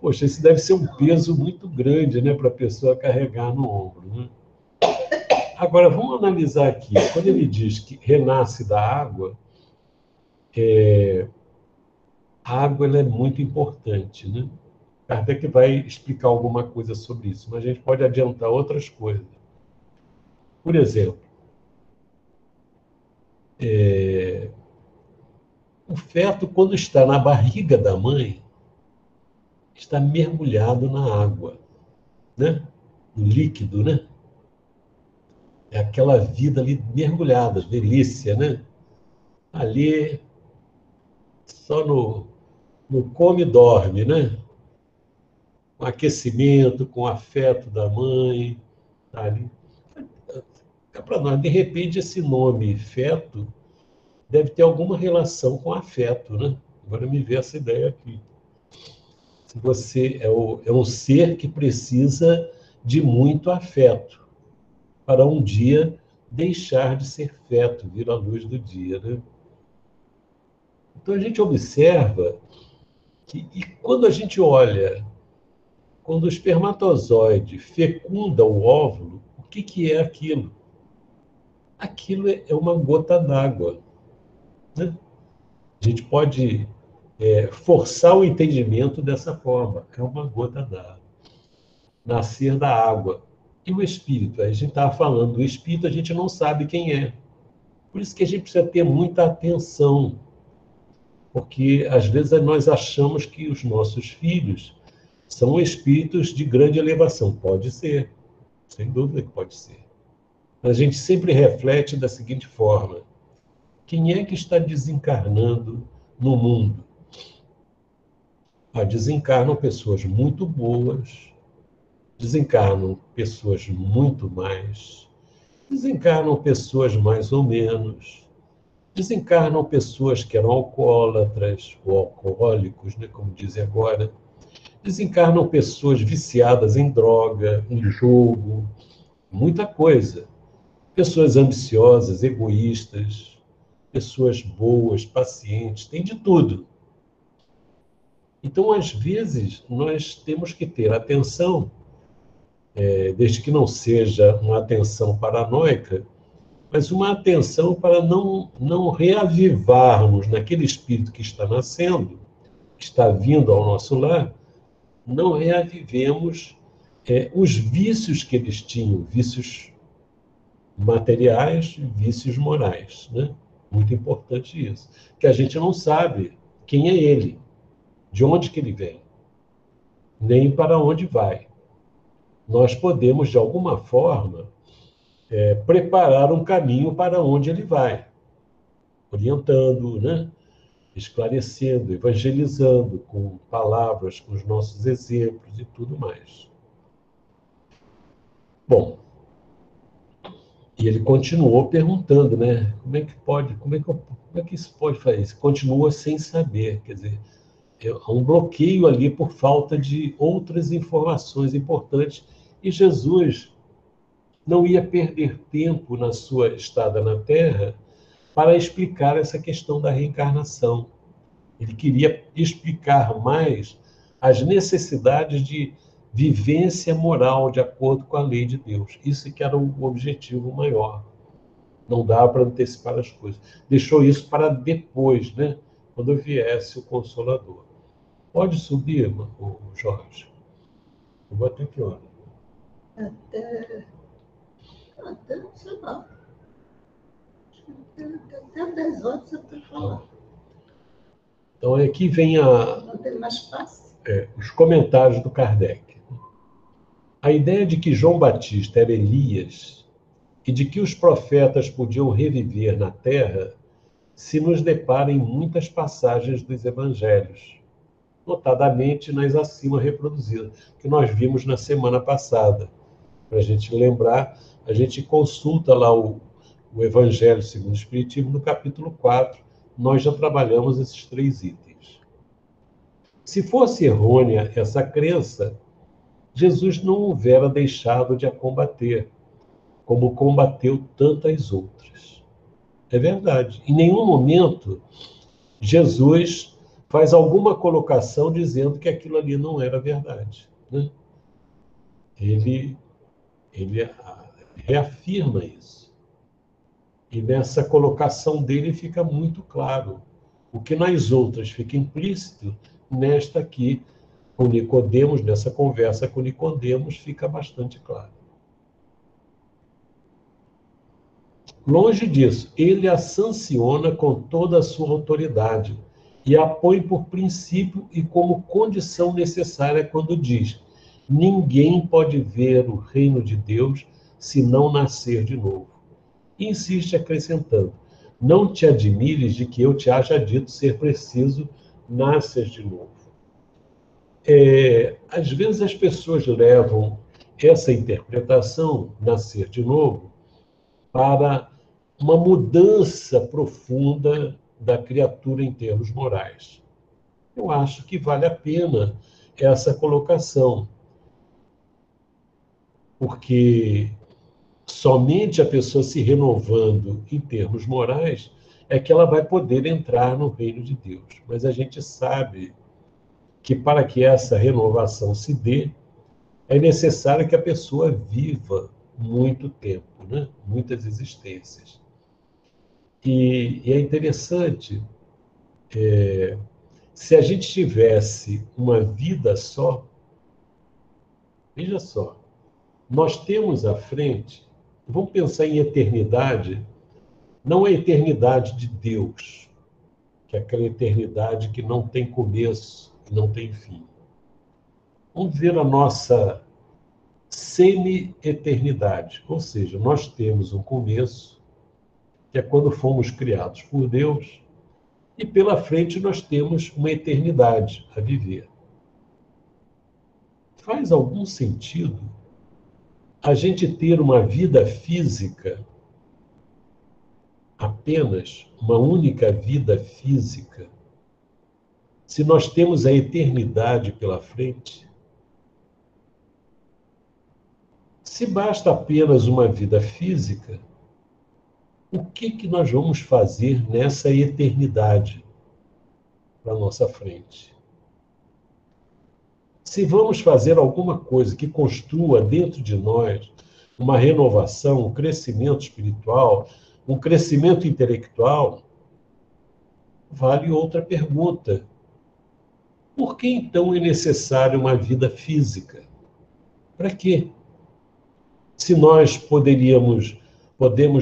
Speaker 2: Poxa, isso deve ser um peso muito grande, né, para a pessoa carregar no ombro, né? Agora, vamos analisar aqui. Quando ele diz que renasce da água, a água ela é muito importante, né? Kardec vai explicar alguma coisa sobre isso, mas a gente pode adiantar outras coisas. Por exemplo, o feto, quando está na barriga da mãe, está mergulhado na água, né? No líquido, né? É aquela vida ali mergulhada, delícia, né? Ali, só no come e dorme, né? Com aquecimento, com afeto da mãe, tá ali. É para nós, de repente, esse nome feto deve ter alguma relação com afeto, né? Agora me vê essa ideia aqui. Se você é um ser que precisa de muito afeto para um dia deixar de ser feto, vir à luz do dia, né? Então a gente observa que, e quando a gente olha, quando o espermatozoide fecunda o óvulo, o que é aquilo? Aquilo é uma gota d'água, né? A gente pode forçar o entendimento dessa forma. É uma gota d'água. Nascer da água. E o espírito? A gente estava falando do espírito, a gente não sabe quem é. Por isso que a gente precisa ter muita atenção. Porque, às vezes, nós achamos que os nossos filhos são espíritos de grande elevação. Pode ser. Sem dúvida que pode ser. Mas a gente sempre reflete da seguinte forma. Quem é que está desencarnando no mundo? Desencarnam pessoas muito boas, desencarnam pessoas muito mais, desencarnam pessoas mais ou menos, desencarnam pessoas que eram alcoólatras ou alcoólicos, né, como dizem agora, desencarnam pessoas viciadas em droga, em jogo, muita coisa. Pessoas ambiciosas, egoístas, pessoas boas, pacientes, tem de tudo. Então, às vezes, nós temos que ter atenção, desde que não seja uma atenção paranoica, mas uma atenção para não reavivarmos naquele espírito que está nascendo, que está vindo ao nosso lar, não reavivemos os vícios que eles tinham, vícios materiais, vícios morais, né? Muito importante isso, que a gente não sabe quem é ele, de onde que ele vem, nem para onde vai. Nós podemos, de alguma forma, preparar um caminho para onde ele vai, orientando, né? Esclarecendo, evangelizando com palavras, com os nossos exemplos e tudo mais. Bom, e ele continuou perguntando, né? Como é que isso pode fazer? Isso continua sem saber, quer dizer, há um bloqueio ali por falta de outras informações importantes, e Jesus não ia perder tempo na sua estada na Terra para explicar essa questão da reencarnação. Ele queria explicar mais as necessidades de vivência moral de acordo com a lei de Deus. Isso que era o objetivo maior. Não dá para antecipar as coisas. Deixou isso para depois, né? Quando viesse o Consolador. Pode subir, Jorge? Eu vou até que hora?
Speaker 1: Até, sei lá. Até 10 horas eu estou falando.
Speaker 2: Então, aqui vem
Speaker 1: Não tem mais fácil.
Speaker 2: os comentários do Kardec. A ideia de que João Batista era Elias e de que os profetas podiam reviver na Terra se nos depara em muitas passagens dos evangelhos, notadamente nas acima reproduzidas, que nós vimos na semana passada. Para a gente lembrar, a gente consulta lá o Evangelho segundo o Espiritismo, no capítulo 4, nós já trabalhamos esses 3 itens. Se fosse errônea essa crença, Jesus não houvera deixado de a combater, como combateu tantas outras. É verdade. Em nenhum momento Jesus faz alguma colocação dizendo que aquilo ali não era verdade, né? Ele reafirma isso. E nessa colocação dele fica muito claro. O que nas outras fica implícito, nesta aqui, com Nicodemos, nessa conversa com Nicodemos, fica bastante claro. Longe disso, ele a sanciona com toda a sua autoridade e a põe por princípio e como condição necessária quando diz: ninguém pode ver o reino de Deus se não nascer de novo. E insiste acrescentando: não te admires de que eu te haja dito ser preciso nascer de novo. Às vezes as pessoas levam essa interpretação, nascer de novo, para uma mudança profunda da criatura em termos morais. Eu acho que vale a pena essa colocação, porque somente a pessoa se renovando em termos morais é que ela vai poder entrar no reino de Deus. Mas a gente sabe que para que essa renovação se dê, é necessário que a pessoa viva muito tempo, né? Muitas existências. E é interessante, se a gente tivesse uma vida só, veja só, nós temos à frente, vamos pensar em eternidade, não a eternidade de Deus, que é aquela eternidade que não tem começo e não tem fim. Vamos ver a nossa semi-eternidade, ou seja, nós temos um começo, que é quando fomos criados por Deus, e pela frente nós temos uma eternidade a viver. Faz algum sentido a gente ter uma vida física, apenas uma única vida física, se nós temos a eternidade pela frente? Se basta apenas uma vida física, o que nós vamos fazer nessa eternidade para a nossa frente? Se vamos fazer alguma coisa que construa dentro de nós uma renovação, um crescimento espiritual, um crescimento intelectual, vale outra pergunta. Por que, então, é necessária uma vida física? Para quê? Se nós podemos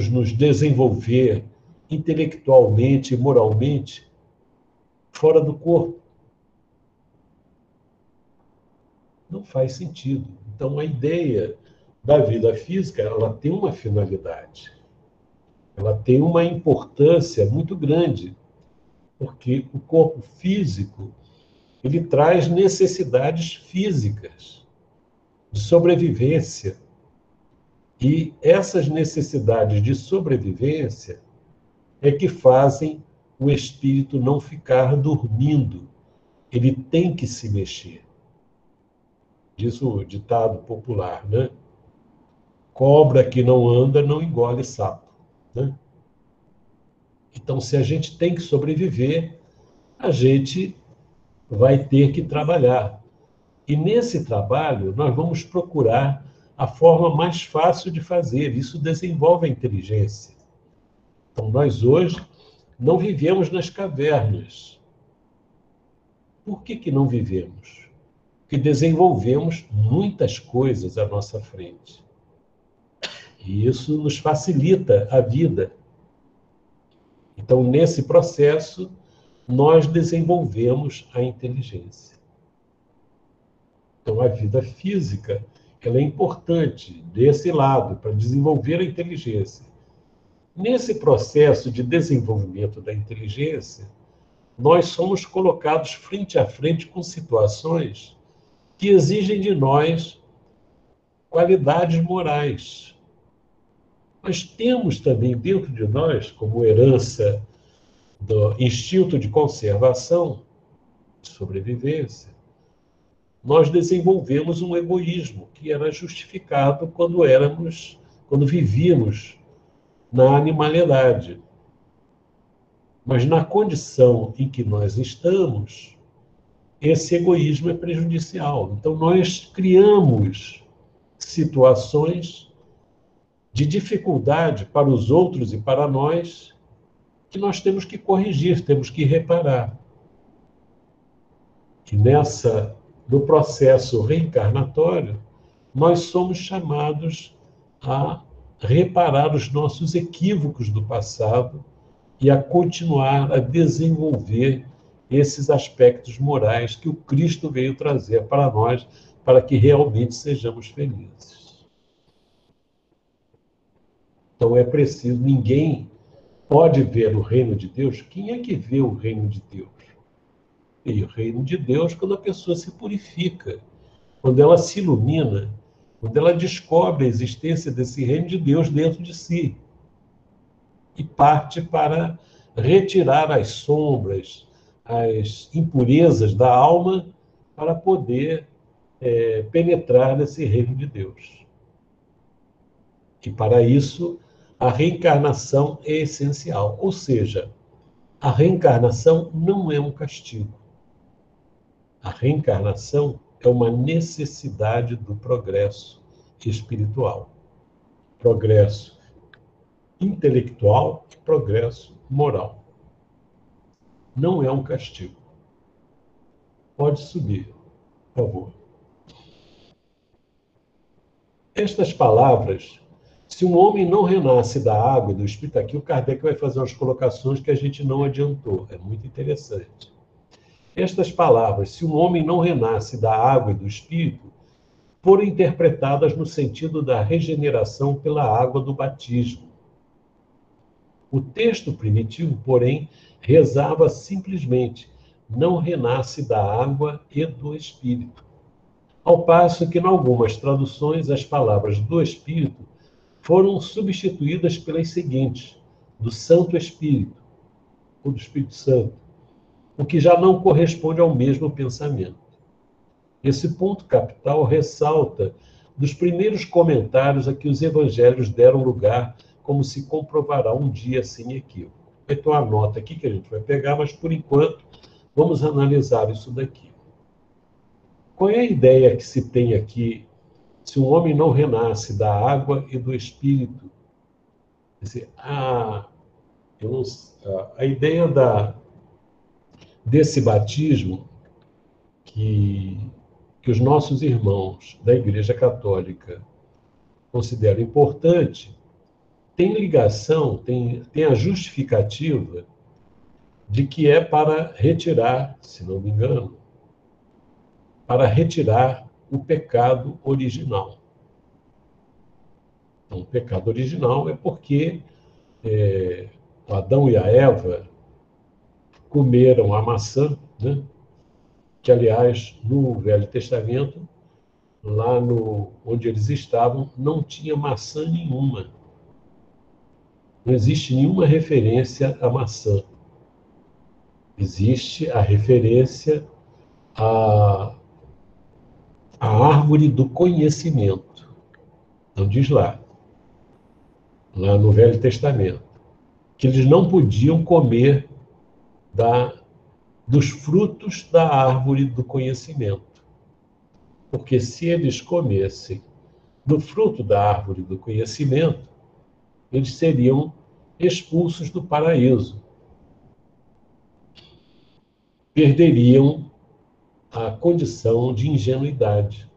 Speaker 2: nos desenvolver intelectualmente e moralmente fora do corpo. Não faz sentido. Então, a ideia da vida física, ela tem uma finalidade. Ela tem uma importância muito grande, porque o corpo físico, ele traz necessidades físicas de sobrevivência. E essas necessidades de sobrevivência é que fazem o espírito não ficar dormindo. Ele tem que se mexer. Diz o ditado popular, né? Cobra que não anda não engole sapo, né? Então, se a gente tem que sobreviver, a gente vai ter que trabalhar. E nesse trabalho, nós vamos procurar a forma mais fácil de fazer. Isso desenvolve a inteligência. Então, nós hoje não vivemos nas cavernas. Por que não vivemos? Porque desenvolvemos muitas coisas à nossa frente. E isso nos facilita a vida. Então, nesse processo, nós desenvolvemos a inteligência. Então, a vida física, ela é importante desse lado, para desenvolver a inteligência. Nesse processo de desenvolvimento da inteligência, nós somos colocados frente a frente com situações que exigem de nós qualidades morais. Nós temos também dentro de nós, como herança do instinto de conservação, de sobrevivência, nós desenvolvemos um egoísmo que era justificado quando vivíamos na animalidade. Mas na condição em que nós estamos, esse egoísmo é prejudicial. Então nós criamos situações de dificuldade para os outros e para nós que nós temos que corrigir, temos que reparar. E no processo reencarnatório, nós somos chamados a reparar os nossos equívocos do passado e a continuar a desenvolver esses aspectos morais que o Cristo veio trazer para nós, para que realmente sejamos felizes. Então é preciso, ninguém pode ver o reino de Deus. Quem é que vê o reino de Deus? E o reino de Deus, quando a pessoa se purifica, quando ela se ilumina, quando ela descobre a existência desse reino de Deus dentro de si e parte para retirar as sombras, as impurezas da alma para poder penetrar nesse reino de Deus. E para isso, a reencarnação é essencial. Ou seja, a reencarnação não é um castigo. A reencarnação é uma necessidade do progresso espiritual. Progresso intelectual e progresso moral. Não é um castigo. Pode subir, por favor. Estas palavras, se um homem não renasce da água e do Espírito, aqui o Kardec vai fazer umas colocações que a gente não adiantou, é muito interessante. Estas palavras, se um homem não renasce da água e do Espírito, foram interpretadas no sentido da regeneração pela água do batismo. O texto primitivo, porém, rezava simplesmente: não renasce da água e do Espírito. Ao passo que, em algumas traduções, as palavras do Espírito foram substituídas pelas seguintes: do Santo Espírito, ou do Espírito Santo, o que já não corresponde ao mesmo pensamento. Esse ponto capital ressalta dos primeiros comentários a que os evangelhos deram lugar, como se comprovará um dia sem equívoco. Então, a nota aqui que a gente vai pegar, mas, por enquanto, vamos analisar isso daqui. Qual é a ideia que se tem aqui, se um homem não renasce da água e do Espírito? Quer dizer, a ideia desse batismo que os nossos irmãos da Igreja Católica consideram importante, tem ligação, tem a justificativa de que é para retirar, se não me engano, para retirar o pecado original. Então, o pecado original é porque Adão e a Eva comeram a maçã, né? Que, aliás, no Velho Testamento, lá onde eles estavam, não tinha maçã nenhuma. Não existe nenhuma referência à maçã. Existe a referência à árvore do conhecimento. Então, diz lá no Velho Testamento, que eles não podiam comer dos frutos da árvore do conhecimento. Porque se eles comessem do fruto da árvore do conhecimento, eles seriam expulsos do paraíso. Perderiam a condição de ingenuidade.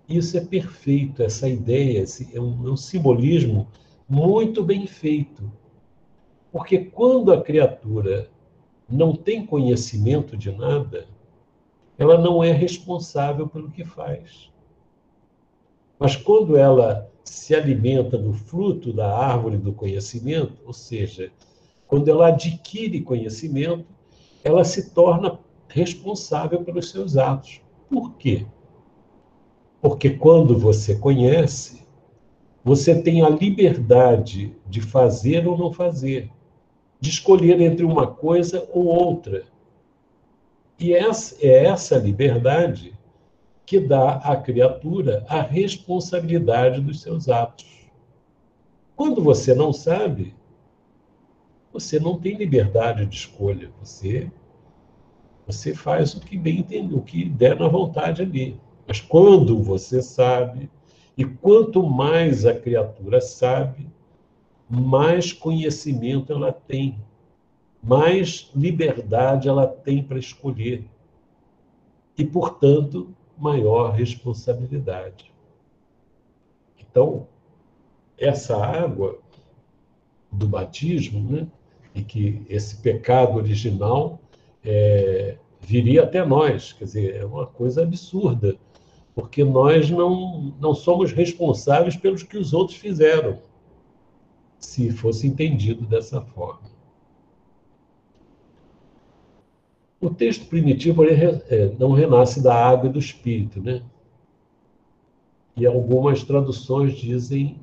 Speaker 2: Isso é perfeito, essa ideia é um simbolismo muito bem feito. Porque quando a criatura não tem conhecimento de nada, ela não é responsável pelo que faz. Mas quando ela se alimenta do fruto da árvore do conhecimento, ou seja, quando ela adquire conhecimento, ela se torna responsável pelos seus atos. Por quê? Porque quando você conhece, você tem a liberdade de fazer ou não fazer, de escolher entre uma coisa ou outra. E é essa liberdade que dá à criatura a responsabilidade dos seus atos. Quando você não sabe, você não tem liberdade de escolha. Você faz o que bem entende, o que der na vontade ali. Mas quando você sabe, e quanto mais a criatura sabe, mais conhecimento ela tem, mais liberdade ela tem para escolher. E, portanto, maior responsabilidade. Então, essa água do batismo, né, e que esse pecado original viria até nós, quer dizer, é uma coisa absurda, porque nós não somos responsáveis pelos que os outros fizeram, se fosse entendido dessa forma. O texto primitivo não renasce da água e do Espírito, né? E algumas traduções dizem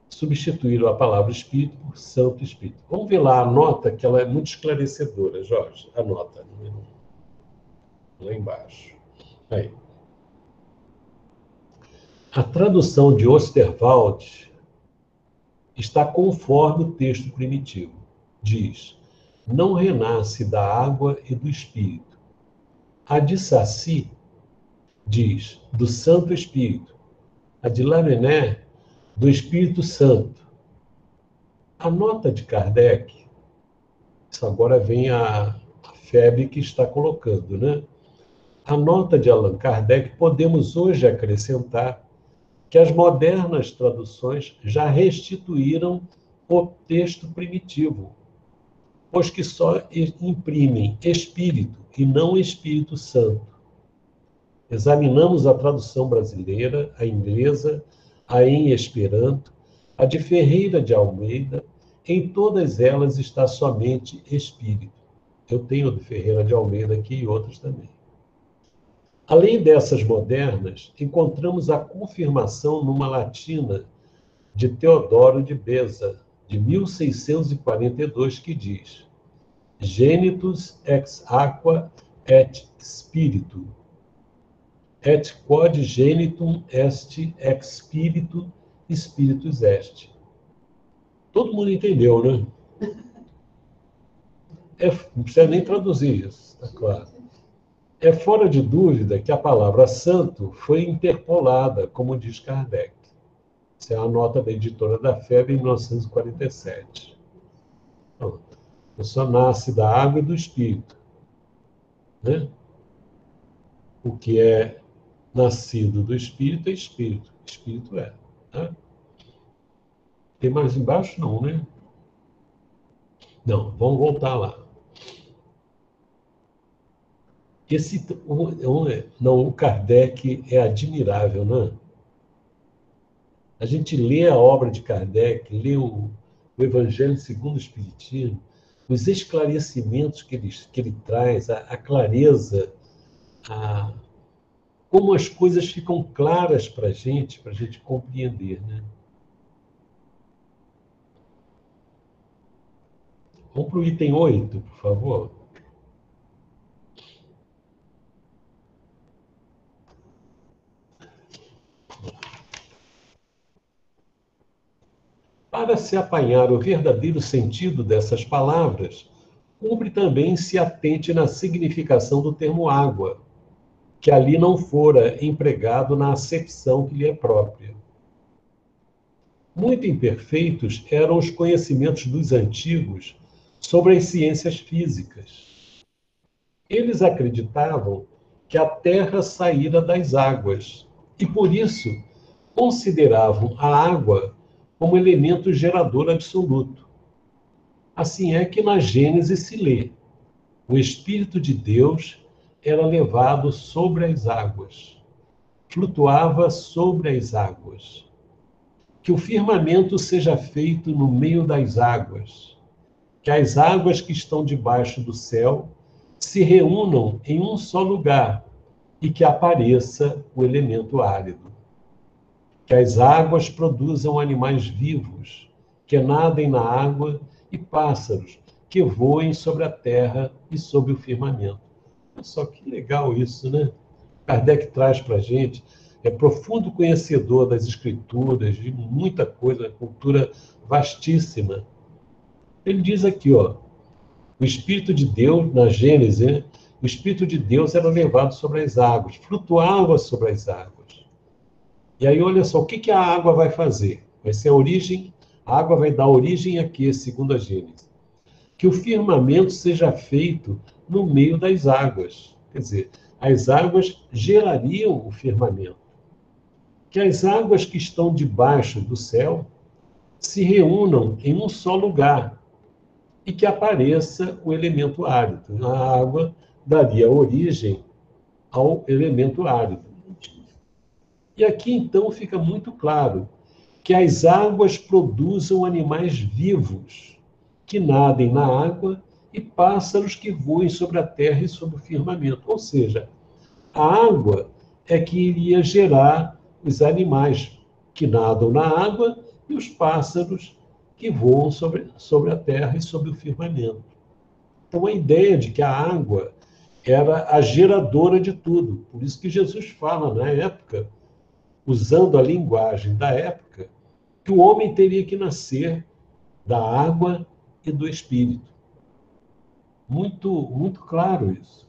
Speaker 2: substituíram a palavra Espírito por Santo Espírito. Vamos ver lá a nota, que ela é muito esclarecedora, Jorge. A nota, lá embaixo. Aí. A tradução de Osterwald está conforme o texto primitivo. Diz: não renasce da água e do Espírito. A de Saci diz: do Santo Espírito. A de Lamennais, do Espírito Santo. A nota de Kardec, isso agora vem a febre que está colocando, né? A nota de Allan Kardec, podemos hoje acrescentar que as modernas traduções já restituíram o texto primitivo, pois que só imprimem Espírito e não Espírito Santo. Examinamos a tradução brasileira, a inglesa, a em Esperanto, a de Ferreira de Almeida, em todas elas está somente Espírito. Eu tenho a de Ferreira de Almeida aqui e outras também. Além dessas modernas, encontramos a confirmação numa latina de Teodoro de Beza, de 1642, que diz: Genitus ex aqua et spiritu, et quod genitum est ex spiritu, spiritus est. Todo mundo entendeu, né? Não precisa nem traduzir isso, está claro. É fora de dúvida que a palavra santo foi interpolada, como diz Kardec. Essa é a nota da editora da FEB em 1947. Então, a pessoa nasce da água e do espírito, né? O que é nascido do espírito é espírito. Espírito é. Né? Tem mais embaixo? Não, né? Não, vamos voltar lá. Não, o Kardec é admirável, né? A gente lê a obra de Kardec, lê o Evangelho segundo o Espiritismo, os esclarecimentos que ele traz, a clareza, como as coisas ficam claras para a gente compreender, né? Vamos para o item 8, por favor. Para se apanhar o verdadeiro sentido dessas palavras, cumpre também se atente na significação do termo água, que ali não fora empregado na acepção que lhe é própria. Muito imperfeitos eram os conhecimentos dos antigos sobre as ciências físicas. Eles acreditavam que a Terra saíra das águas e, por isso, consideravam a água como elemento gerador absoluto. Assim é que na Gênese se lê: o Espírito de Deus era levado sobre as águas, flutuava sobre as águas. Que o firmamento seja feito no meio das águas, que as águas que estão debaixo do céu se reúnam em um só lugar e que apareça o elemento árido. Que as águas produzam animais vivos, que nadem na água, e pássaros que voem sobre a terra e sobre o firmamento. Olha só que legal isso, né? Kardec traz para a gente, é profundo conhecedor das escrituras, de muita coisa, cultura vastíssima. Ele diz aqui, ó, o Espírito de Deus, na Gênesis, né? O Espírito de Deus era levado sobre as águas, flutuava sobre as águas. E aí, olha só, o que a água vai fazer? Vai ser a origem, a água vai dar origem a quê, segundo a Gênesis? Que o firmamento seja feito no meio das águas. Quer dizer, as águas gerariam o firmamento. Que as águas que estão debaixo do céu se reúnam em um só lugar e que apareça o elemento árido. A água daria origem ao elemento árido. E aqui, então, fica muito claro que as águas produzam animais vivos, que nadem na água, e pássaros que voem sobre a terra e sobre o firmamento. Ou seja, a água é que iria gerar os animais que nadam na água e os pássaros que voam sobre a terra e sobre o firmamento. Então, a ideia de que a água era a geradora de tudo. Por isso que Jesus fala, na época, usando a linguagem da época, que o homem teria que nascer da água e do Espírito. Muito, muito claro isso.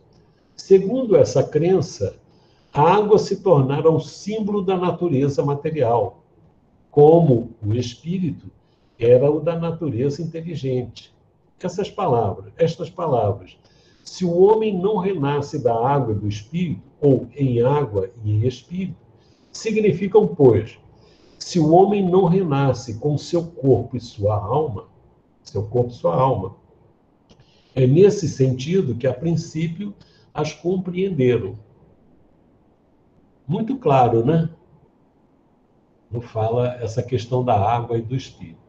Speaker 2: Segundo essa crença, a água se tornara um símbolo da natureza material, como o Espírito era o da natureza inteligente. Estas palavras, se o homem não renasce da água e do Espírito, ou em água e em Espírito, significam, pois, se o homem não renasce com seu corpo e sua alma, é nesse sentido que, a princípio, as compreenderam. Muito claro, né? Não fala essa questão da água e do espírito.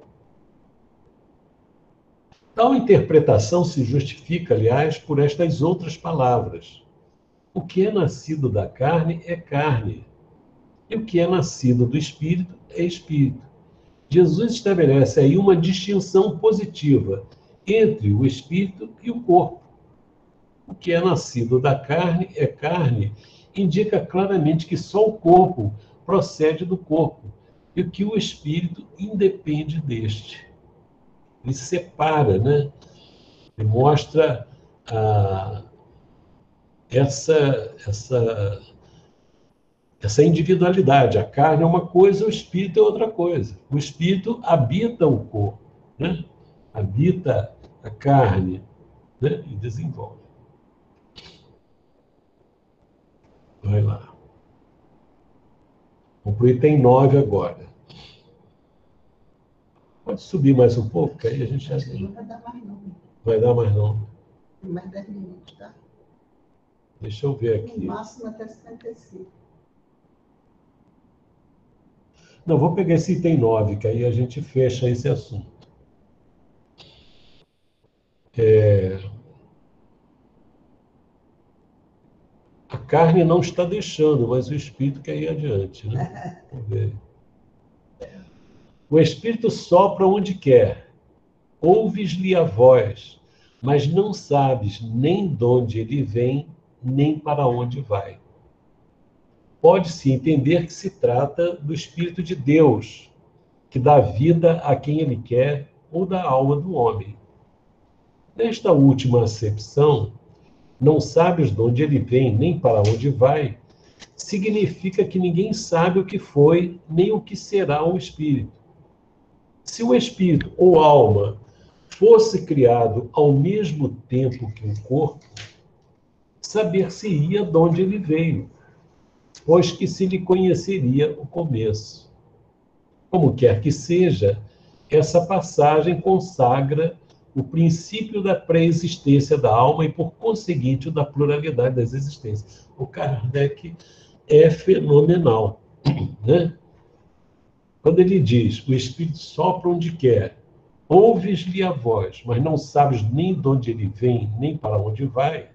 Speaker 2: Tal interpretação se justifica, aliás, por estas outras palavras. O que é nascido da carne é carne, e o que é nascido do espírito é espírito. Jesus estabelece aí uma distinção positiva entre o espírito e o corpo. O que é nascido da carne é carne, indica claramente que só o corpo procede do corpo, e o que o espírito independe deste. Ele separa, né? Ele mostra essa essa individualidade. A carne é uma coisa, o espírito é outra coisa. O espírito habita o corpo, né? Habita a carne, né? E desenvolve. Vai lá. Vamos para o item 9 agora. Pode subir mais um pouco, que aí a gente já...
Speaker 1: Acho que não vai dar mais não.
Speaker 2: Vai dar mais não.
Speaker 1: Tem mais 10 minutos, tá?
Speaker 2: Deixa eu ver aqui.
Speaker 1: No máximo até 55.
Speaker 2: Não, vou pegar esse item 9, que aí a gente fecha esse assunto. A carne não está deixando, mas o espírito quer ir adiante, né? Vamos ver. O espírito sopra onde quer, ouves-lhe a voz, mas não sabes nem de onde ele vem, nem para onde vai. Pode-se entender que se trata do Espírito de Deus, que dá vida a quem ele quer, ou da alma do homem. Nesta última acepção, não sabes de onde ele vem, nem para onde vai, significa que ninguém sabe o que foi, nem o que será o Espírito. Se o Espírito ou alma fosse criado ao mesmo tempo que o corpo, saber-se-ia de onde ele veio, pois que se lhe conheceria o começo. Como quer que seja, essa passagem consagra o princípio da pré-existência da alma e, por conseguinte, o da pluralidade das existências. O Kardec é fenomenal, né? Quando ele diz, o Espírito sopra onde quer, ouves-lhe a voz, mas não sabes nem de onde ele vem, nem para onde vai,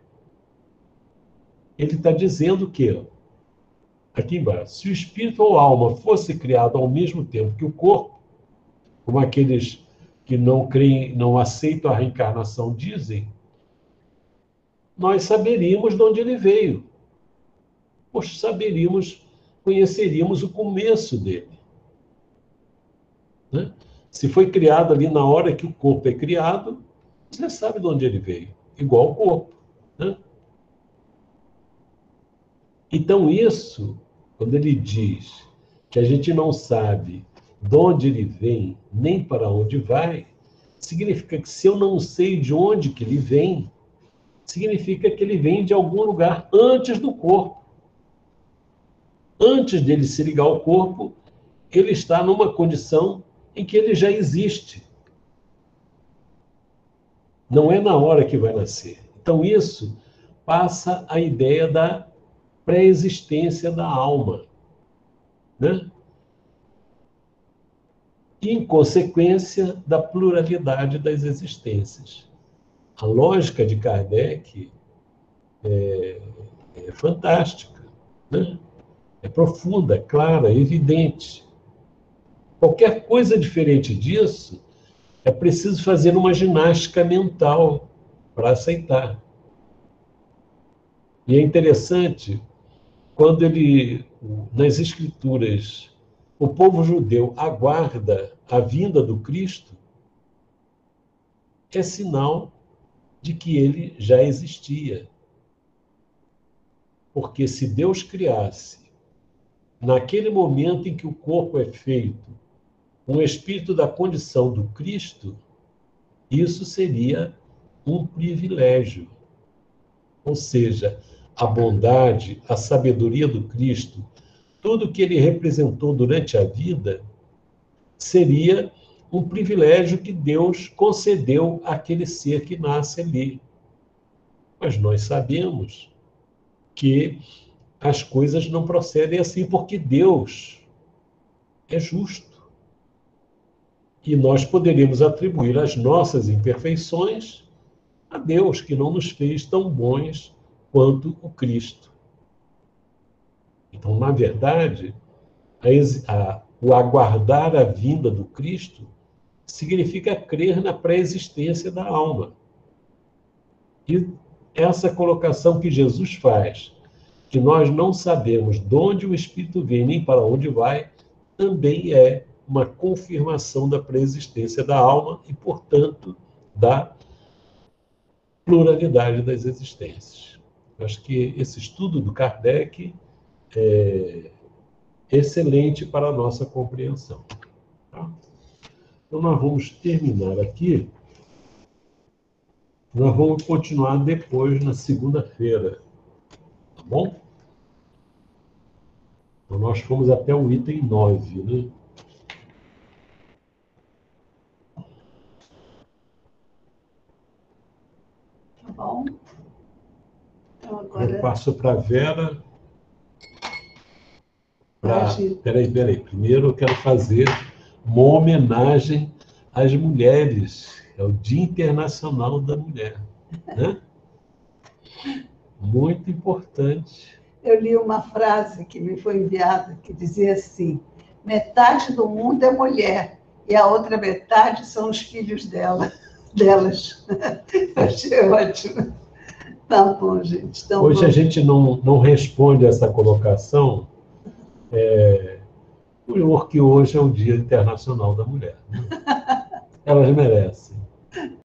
Speaker 2: ele está dizendo que, aqui embaixo, se o espírito ou alma fosse criado ao mesmo tempo que o corpo, como aqueles que não creem, não aceitam a reencarnação dizem, nós saberíamos de onde ele veio. Pois saberíamos, conheceríamos o começo dele. Né? Se foi criado ali na hora que o corpo é criado, você sabe de onde ele veio, igual o corpo. Né? Então isso, quando ele diz que a gente não sabe de onde ele vem, nem para onde vai, significa que se eu não sei de onde que ele vem, significa que ele vem de algum lugar antes do corpo. Antes dele se ligar ao corpo, ele está numa condição em que ele já existe. Não é na hora que vai nascer. Então isso passa a ideia da pré-existência da alma, né? E, em consequência, da pluralidade das existências. A lógica de Kardec é fantástica, né? É profunda, é clara, é evidente. Qualquer coisa diferente disso, é preciso fazer uma ginástica mental para aceitar. E é interessante, quando ele, nas Escrituras, o povo judeu aguarda a vinda do Cristo, é sinal de que ele já existia. Porque se Deus criasse, naquele momento em que o corpo é feito, um espírito da condição do Cristo, isso seria um privilégio. Ou seja, a bondade, a sabedoria do Cristo, tudo que ele representou durante a vida, seria um privilégio que Deus concedeu àquele ser que nasce ali. Mas nós sabemos que as coisas não procedem assim, porque Deus é justo. E nós poderíamos atribuir as nossas imperfeições a Deus, que não nos fez tão bons quanto o Cristo. Então, na verdade, o aguardar a vinda do Cristo significa crer na pré-existência da alma. E essa colocação que Jesus faz, que nós não sabemos de onde o Espírito vem nem para onde vai, também é uma confirmação da pré-existência da alma e, portanto, da pluralidade das existências. Eu acho que esse estudo do Kardec excelente para a nossa compreensão. Tá? Então, nós vamos terminar aqui. Nós vamos continuar depois, na segunda-feira. Tá bom? Então, nós fomos até o item 9, né?
Speaker 1: Tá bom? Então, agora...
Speaker 2: Eu passo para a Vera.
Speaker 1: Peraí.
Speaker 2: Peraí. Primeiro eu quero fazer uma homenagem às mulheres. É o Dia Internacional da Mulher. Né? Muito importante.
Speaker 1: Eu li uma frase que me foi enviada que dizia assim: metade do mundo é mulher e a outra metade são os filhos delas. Achei ótimo. Tá bom, gente. Então,
Speaker 2: hoje a gente não responde essa colocação, porque hoje é o Dia Internacional da Mulher. Né? Elas merecem.